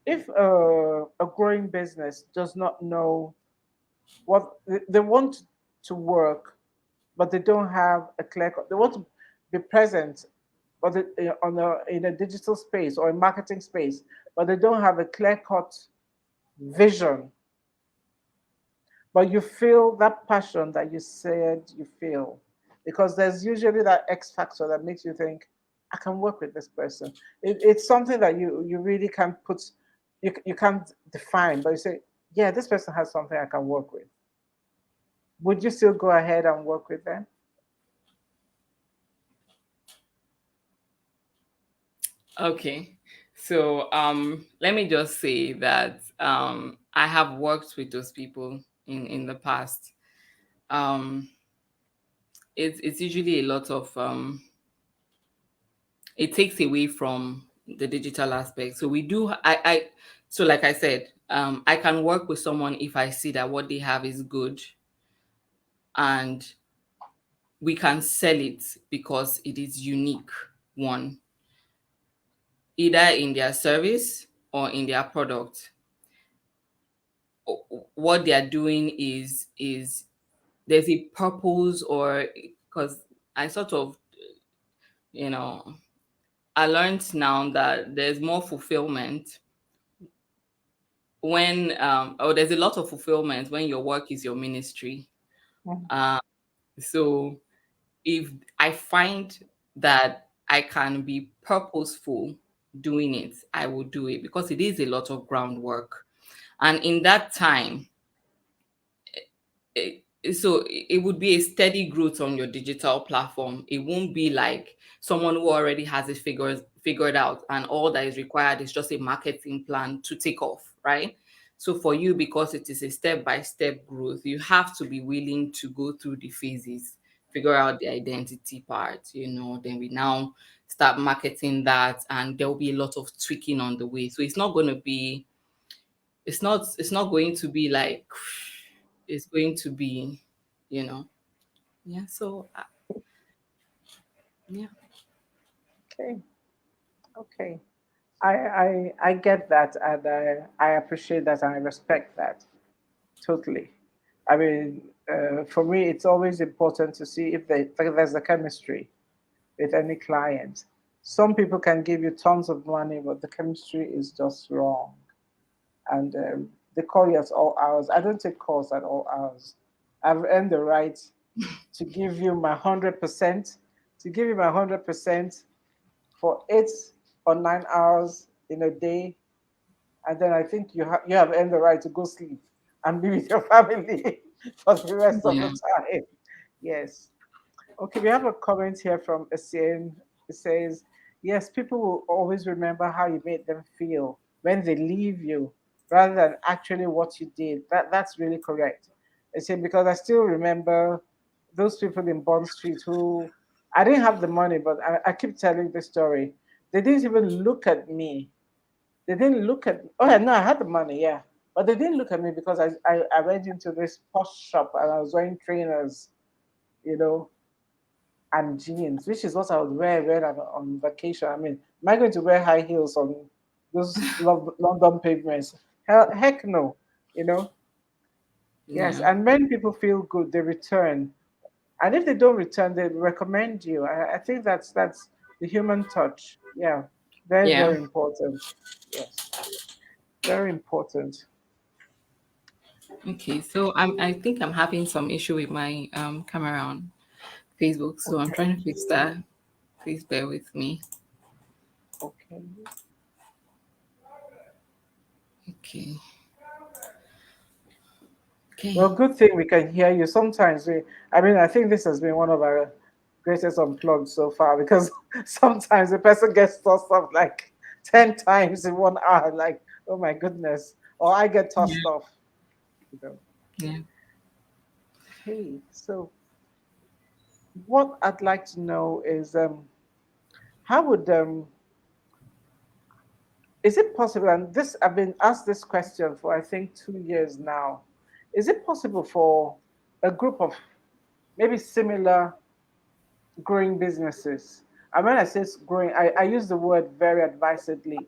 if a growing business does not know what they want to work, but they don't have a clear. They want to be present, but in a digital space or a marketing space, but they don't have a clear cut vision, but you feel that passion that you said you feel, because there's usually that X factor that makes you think, I can work with this person. It's something that you really can't put, you can't define, but you say, yeah, this person has something I can work with. Would you still go ahead and work with them? Okay. So let me just say that I have worked with those people in the past. Um it's usually a lot of it takes away from the digital aspect. So we do I so like I said, I can work with someone if I see that what they have is good, and we can sell it because it is unique, one, either in their service or in their product. What they are doing is there's a purpose, or because I sort of, you know, I learned now that there's more fulfillment when or there's a lot of fulfillment when your work is your ministry. Mhm. uh, so if I find that I can be purposeful doing it, I will do it because it is a lot of groundwork. And in that time, it, so it would be a steady growth on your digital platform. It won't be like someone who already has it figured out and all that is required is just a marketing plan to take off, right? So for you, because it is a step by step growth, you have to be willing to go through the phases, figure out the identity part, then we now start marketing that, and there will be a lot of tweaking on the way. So it's not going to be like it's going to be, you know. Yeah. So yeah. Okay, okay. I get that, and I appreciate that, and I respect that totally. I mean, for me, it's always important to see if there's a chemistry with any client. Some people can give you tons of money, but the chemistry is just wrong, and they call you at all hours. I don't take calls at all hours. I've earned the right to give you my 100%, to give you my 100% for 8 or 9 hours in a day, and then I think you have earned the right to go sleep and be with your family for the rest of the Yeah. time. Yes. Okay, we have a comment here from Essien. It says, yes, people will always remember how you made them feel when they leave you rather than actually what you did. That's really correct. I say because I still remember those people in Bond Street who I didn't have the money, but I keep telling the story. They didn't even look at me. They didn't look at. Oh yeah, no, I had the money, yeah, but they didn't look at me because I went into this posh shop and I was wearing trainers, you know, and jeans, which is what I would wear when I'm on vacation. I mean, am I going to wear high heels on those London pavements? Heck no, you know. Yes, Yeah. and when people feel good, they return, and if they don't return, they recommend you. I think that's the human touch. Yeah, very Yeah. very important. Yes, very important. Okay. So I think I'm having some issue with my camera on Facebook. So I'm Okay, trying to fix that. Please bear with me. okay. Okay. Okay. Well, good thing we can hear you. Sometimes I mean, I think this has been one of our greatest unplugged so far because sometimes the person gets tossed off like 10 times in 1 hour. Like, oh my goodness. Or I get Yeah. tossed off, you know. Yeah. Okay, so what I'd like to know is how would Is it possible? And this, I've been asked this question for I think 2 years now. Is it possible for a group of maybe similar growing businesses? And when I say growing, I use the word very advisedly,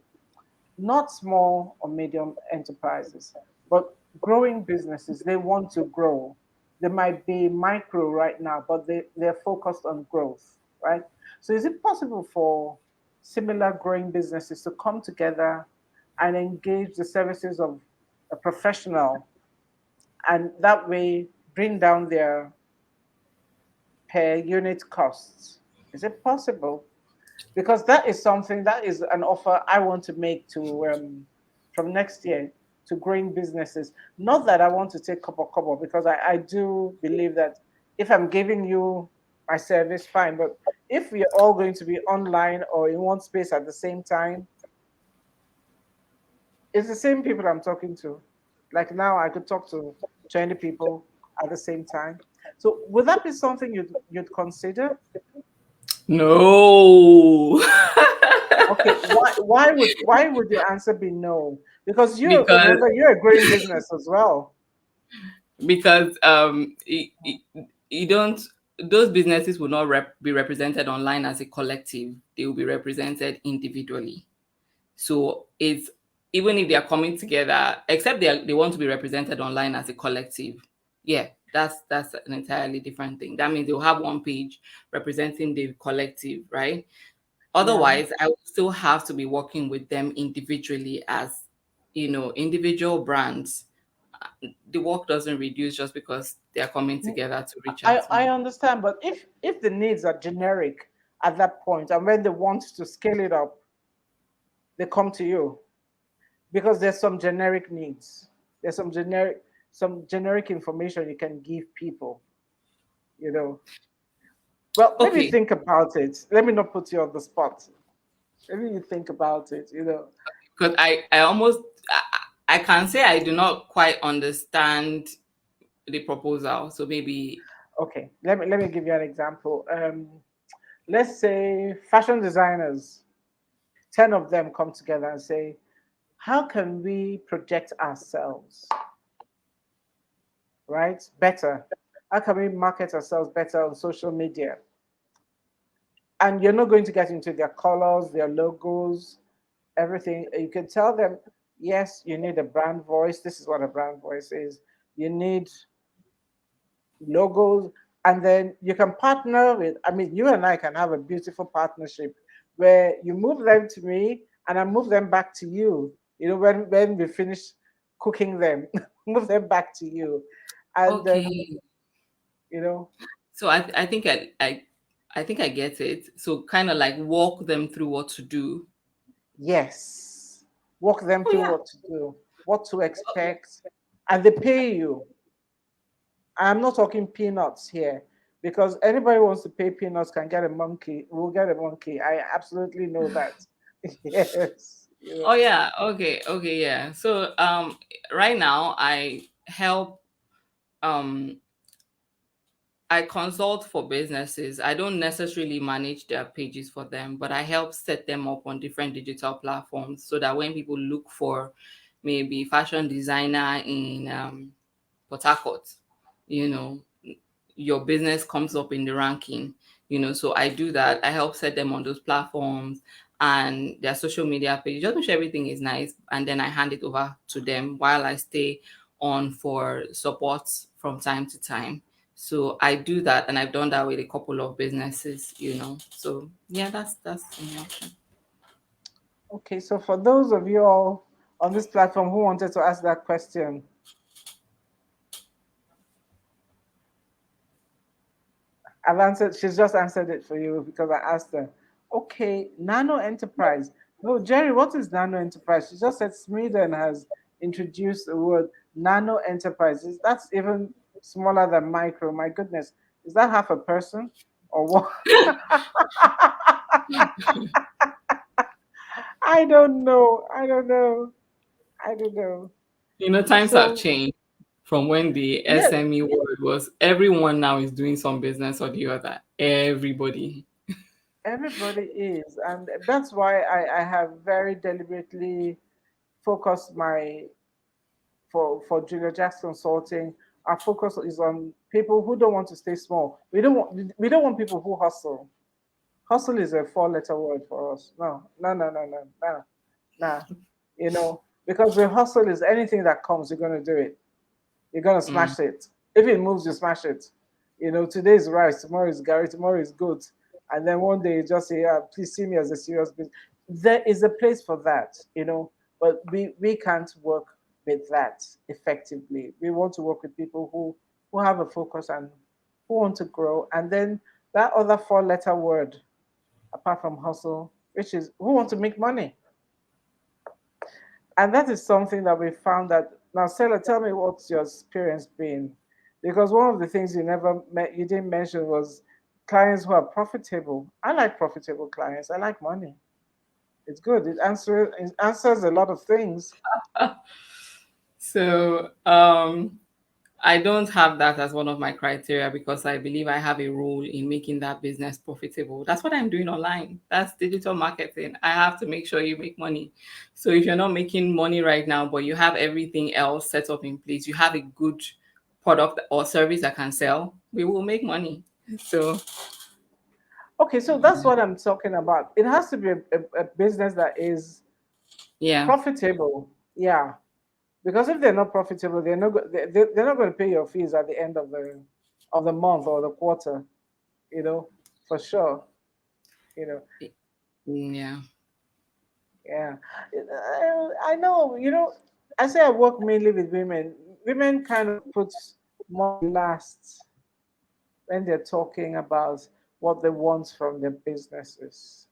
not small or medium enterprises, but growing businesses. They want to grow. They might be micro right now, but they're focused on growth, right? So is it possible for similar growing businesses to come together and engage the services of a professional and that way bring down their per unit costs? Is it possible? Because that is something that is an offer I want to make to from next year to growing businesses. Not that I want to take couple because I do believe that if I'm giving you my service, fine. But if we are all going to be online or in one space at the same time, it's the same people I'm talking to. Like now, I could talk to 20 people at the same time. So would that be something you'd consider? No. Okay, why would your answer be no? Because you because remember you're a growing business as well. you don't, those businesses will not be represented online as a collective. They will be represented individually. So it's, even if they are coming together, except they want to be represented online as a collective. Yeah, that's an entirely different thing. That means they'll have one page representing the collective, right? Yeah. Otherwise, I would still have to be working with them individually as, individual brands. The work doesn't reduce just because they are coming Mm, together to reach out to I me. understand, but if the needs are generic at that point, and when they want to scale it up, they come to you because there's some generic needs. There's some generic information you can give people. You know. Well, maybe Okay, think about it. Let me not put you on the spot. Maybe you think about it. because I almost, I can say I do not quite understand the proposal. So maybe, Okay, let me give you an example. Let's say fashion designers, 10 of them come together and say, how can we project ourselves, right? Better. How can we market ourselves better on social media? And you're not going to get into their colors, their logos, everything. You can tell them, yes, you need a brand voice. This is what a brand voice is. You need logos, and then you can partner with, I mean, you and I can have a beautiful partnership where you move them to me and I move them back to you. When we finish cooking them, move them back to you. And okay. you know, So I think I think I get it. So kind of like walk them through what to do. yes, walk them Oh through yeah. what to do, what to expect, and they pay you. I'm not talking peanuts here because anybody who wants to pay peanuts can get a monkey. Will get a monkey. I absolutely know that. Yes. Oh yeah. Okay. Okay. Yeah. So right now um I consult for businesses. I don't necessarily manage their pages for them, but I help set them up on different digital platforms so that when people look for maybe fashion designer in Port Harcourt, you know, your business comes up in the ranking, So I do that. I help set them on those platforms and their social media page, just make sure everything is nice. And then I hand it over to them while I stay on for support from time to time. So I do that, and I've done that with a couple of businesses. So yeah, that's an option. Okay, so for those of you all on this platform who wanted to ask that question, I've answered, she's just answered it for you because I asked her. Okay, nano enterprise. No, Jerry, what is nano enterprise? She just said Sweden has introduced the word nano enterprises. That's even smaller than micro. My goodness, is that half a person or what? I don't know. I don't know. I don't know. Times have So changed from when the yeah, SME word was, everyone now is doing some business or the other. Everybody. Everybody is, and that's why I have very deliberately focused my for Julia Jacks Consulting. Our focus is on people who don't want to stay small. We don't want people who hustle. Hustle is a four-letter word for us. No, no, no, no, no, no, no. Because the hustle is anything that comes, you're gonna do it. You're gonna Mm. smash it. If it moves, you smash it. Today is rice, tomorrow is Gary, tomorrow is goat, and then one day you just say, "Yeah, please see me as a serious business." There is a place for that, but we can't work with that effectively. We want to work with people who have a focus and who want to grow, and then that other four-letter word, apart from hustle, which is who want to make money. And that is something that we found that now, Stella, tell me what's your experience been, because one of the things you didn't mention was clients who are profitable. I like profitable clients. I like money. It's good. It answers a lot of things. So I don't have that as one of my criteria because I believe I have a role in making that business profitable. That's what I'm doing online. That's digital marketing. I have to make sure you make money. So if you're not making money right now, but you have everything else set up in place, you have a good product or service that can sell, we will make money. So Okay, so that's what I'm talking about. It has to be a business that is yeah. profitable. Yeah, because if they're not profitable, they're not going to pay your fees at the end of the month or the quarter. You know, for sure. You know, Yeah. yeah. I know. I say I work mainly with women. Women kind of put money last when they're talking about what they want from their businesses.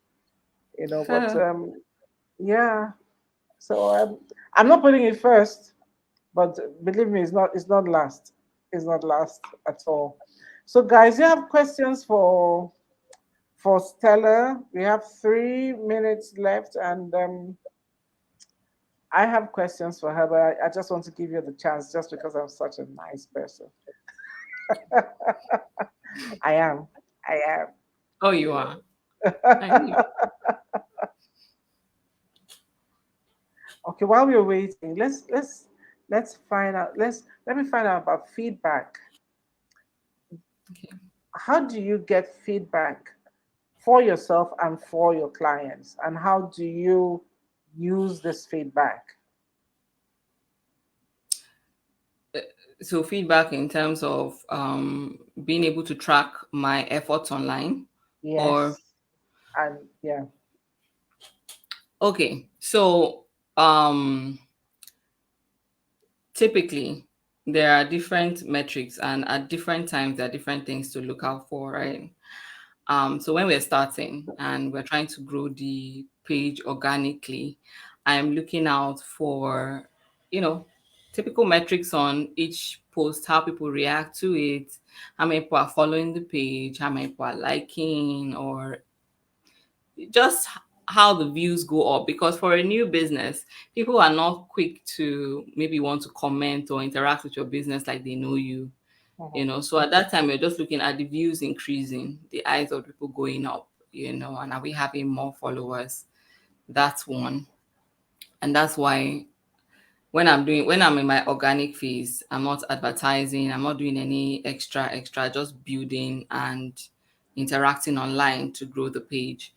But yeah. So I'm not putting it first, but believe me, it's not last. It's not last at all. So guys, you have questions for Stella? We have 3 minutes left, and I have questions for her, but I just want to give you the chance just because I'm such a nice person. I am. I am. Oh, you You are. know. I knew. Okay, while we're waiting, let's find out. Let me find out about feedback. Okay. How do you get feedback for yourself and for your clients? And how do you use this feedback? So feedback in terms of being able to track my efforts online or Yes. And yeah. okay. So um typically there are different metrics and at different times there are different things to look out for, right? So when we're starting and we're trying to grow the page organically, I'm looking out for, you know, typical metrics on each post, how people react to it, how many people are following the page, how many people are liking, or just how the views go up. Because for a new business, people are not quick to maybe want to comment or interact with your business like they know you, Mhm. so at that time you're just looking at the views increasing, the eyes of people going up, and are we having more followers? That's one. And that's why when I'm in my organic phase, I'm not advertising, I'm not doing any extra, just building and interacting online to grow the page.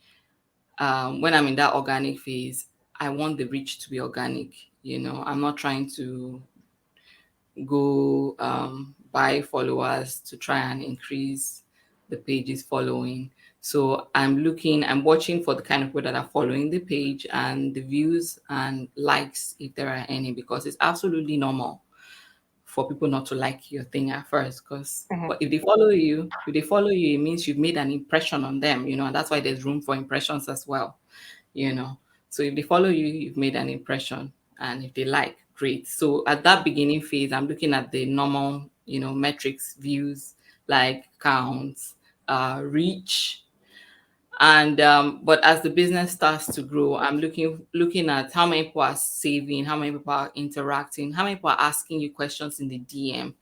When I'm in that organic phase, I want the reach to be organic. I'm not trying to go buy followers to try and increase the page's following. So I'm watching for the kind of people that are following the page and the views and likes if there are any, because it's absolutely normal for people not to like your thing at first. Mhm. But if they follow you, it means you've made an impression on them, and that's why there's room for impressions as well you know. So if they follow you, you've made an impression. And if they like, great. So at that beginning phase, I'm looking at the normal, metrics, views, like counts, reach. And but as the business starts to grow, I'm looking at how many people are saving, how many people are interacting, how many people are asking you questions in the DM,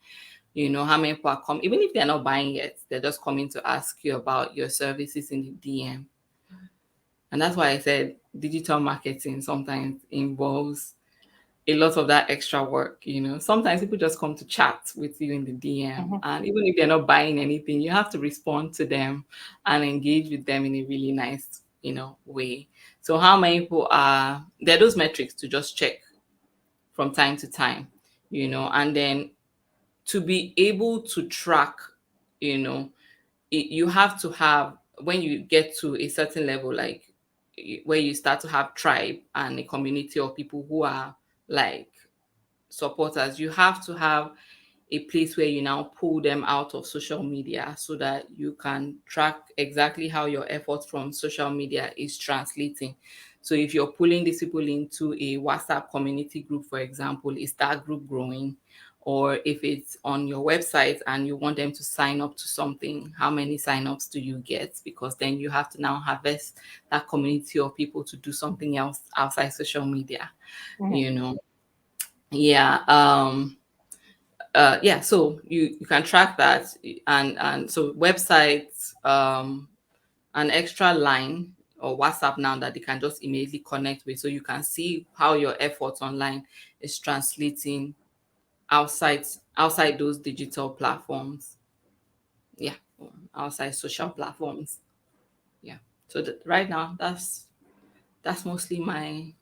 how many people are coming, even if they're not buying yet, they're just coming to ask you about your services in the DM. And that's why I said digital marketing sometimes involves a lot of that extra work. Sometimes people just come to chat with you in the DM, Mhm. and even if they're not buying anything, you have to respond to them and engage with them in a really nice, way. So how many people are there? Are those metrics to just check from time to time, and then to be able to track, you know, you have to have, when you get to a certain level, like where you start to have tribe and a community of people who are like supporters, you have to have a place where you now pull them out of social media so that you can track exactly how your efforts from social media is translating. So if you're pulling these people into a WhatsApp community group, for example, is that group growing? Or if it's on your website and you want them to sign up to something, how many signups do you get? Because then you have to now harvest that community of people to do something else outside social media, Mhm. you know. Yeah. Yeah, so you can track that, and so websites, an extra line or WhatsApp now that they can just immediately connect with, so you can see how your efforts online is translating outside outside those digital platforms. Yeah, or outside social platforms. Yeah. So right now, that's mostly my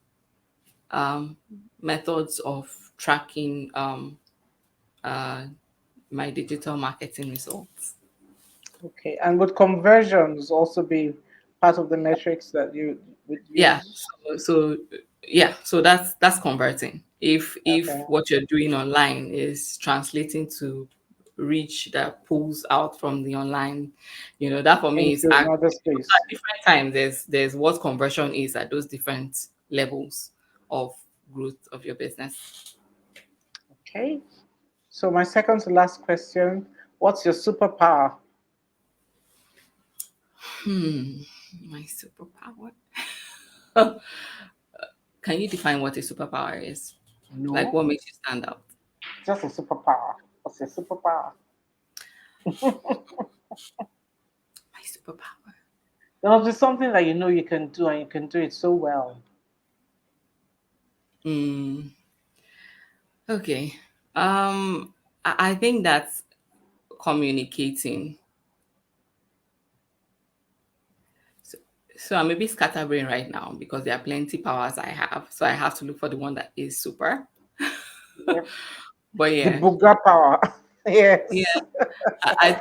um methods of tracking uh my digital marketing results. Okay. And would conversions also be part of the metrics that you would Yeah, use? so that's converting. If Okay. what you're doing online is translating to reach that pulls out from the online, that for me is Into at another space. different times. There's what conversion is at those different levels of growth of your business. Okay. So my second to last question, what's your superpower? Hmm, my superpower. Can you define what a superpower is? Like, No, what makes you stand out? just a superpower. What's your superpower? My superpower. There must be something that you know you can do and you can do it so well. Hmm. Okay. I think that's communicating. So, so I'm a bit scatterbrained right now because there are plenty powers I have. So I have to look for the one that is super. Yep. But The yeah, booger power. yeah. Yes. I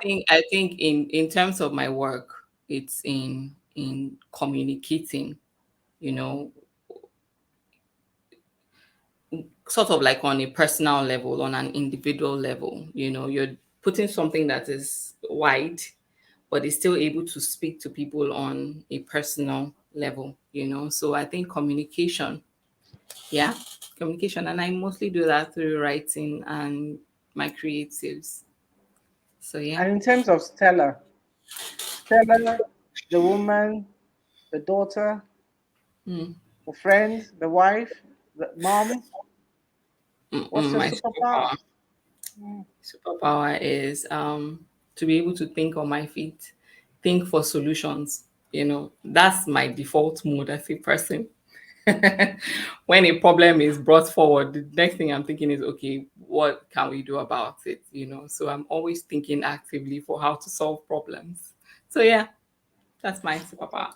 think in terms of my work, it's in communicating. You know, sort of like on a personal level, on an individual level. You're putting something that is wide but is still able to speak to people on a personal level. So I think communication, yeah, communication. And I mostly do that through writing and my creatives. So yeah. And in terms of Stella, Stella, the woman, the daughter, Mm, the friend, the wife, the mom, what's your my superpower? superpower is to be able to think on my feet, think for solutions. That's my default mode as a person. When a problem is brought forward, the next thing I'm thinking is, okay, what can we do about it? So I'm always thinking actively for how to solve problems. So yeah, that's my superpower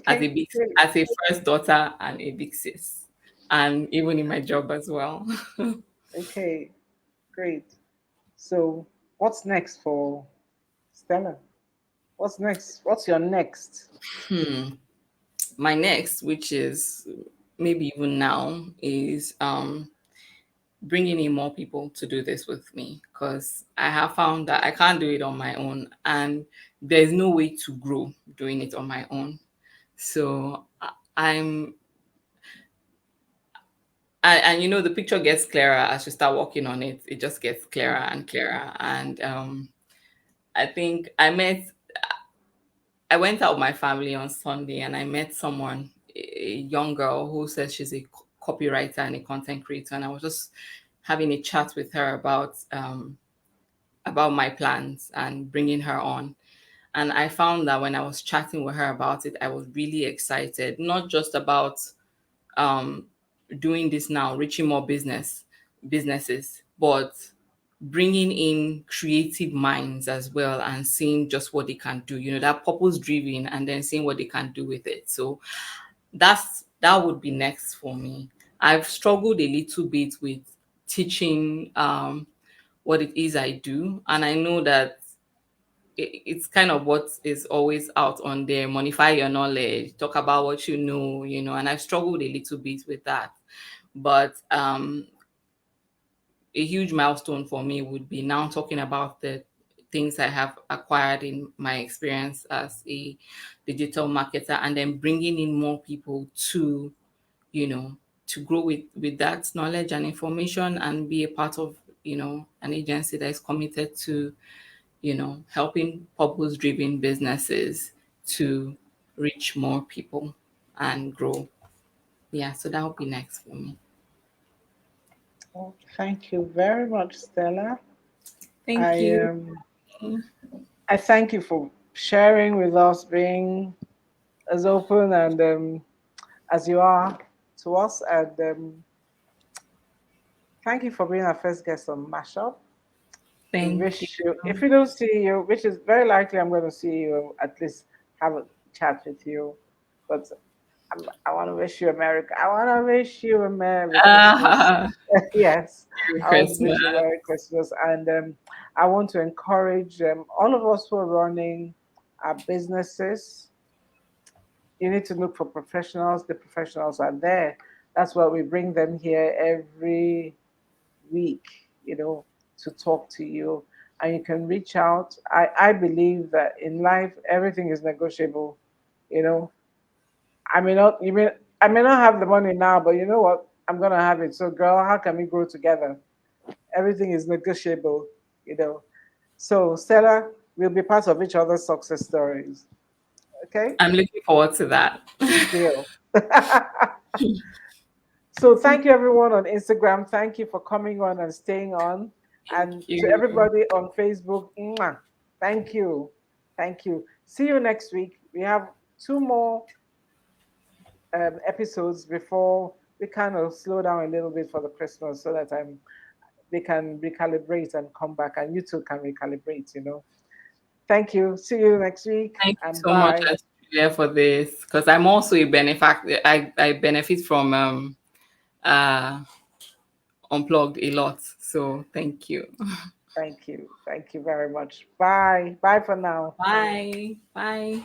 as a Okay, big, great. as a first daughter and a big sis, and even in my job as well. Okay, great. So, what's next for Stella? What's next? What's your next? My next, which is maybe even now, is bringing in more people to do this with me, because I have found that I can't do it on my own, and there's no way to grow doing it on my own. So I'm, and the picture gets clearer as you start working on it. It just gets clearer and clearer. And I think I went out with my family on Sunday and I met someone, a young girl who says she's a copywriter and a content creator. And I was just having a chat with her about my plans and bringing her on. And I found that when I was chatting with her about it, I was really excited, not just about um, doing this now, reaching more businesses, but bringing in creative minds as well and seeing just what they can do. That purpose driven, and then seeing what they can do with it. So that would be next for me. I've struggled a little bit with teaching what it is I do, and I know that it's kind of what is always out on there. Monify your knowledge, talk about what and I've struggled a little bit with that. But a huge milestone for me would be now talking about the things I have acquired in my experience as a digital marketer, and then bringing in more people you know to grow with that knowledge and information, and be a part of an agency that is committed to helping purpose driven businesses to reach more people and grow. Yeah, so that would be next for me. Oh, thank you very much, Stella. Thank I you. I thank you for sharing with us, being as open and as you are to us, and thank you for being our first guest on Mashup. We Thank you. wish you, if we don't see you, which is very likely, I'm going to see you, at least have a chat with you. But I want to wish you a Merry, I want to wish you a Merry Christmas. Ah, Yes, Merry I want to Christmas. wish you a Merry Christmas. And I want to encourage all of us who are running our businesses. You need to look for professionals. The professionals are there. That's why we bring them here every week, to talk to you. And you can reach out. I believe that in life, everything is negotiable. You know, I may not have the money now, but you know what? I'm gonna have it. So, girl, how can we grow together? Everything is negotiable, you know. So, Stella, we'll be part of each other's success stories. Okay? I'm looking forward to that. Deal. So thank you everyone on Instagram. Thank you for coming on and staying on. Thank And to you. everybody on Facebook, mwah, thank you. Thank you. See you next week. We have two more episodes before we kind of slow down a little bit for the Christmas so that they can recalibrate and come back, and you too can recalibrate. Thank you. See you next week Thank you and so much, bye. Australia, for this, because I'm also a benefactor. I benefit from uh unplugged a lot. So thank you. Thank you. Thank you very much. Bye. Bye for now. Bye. Bye.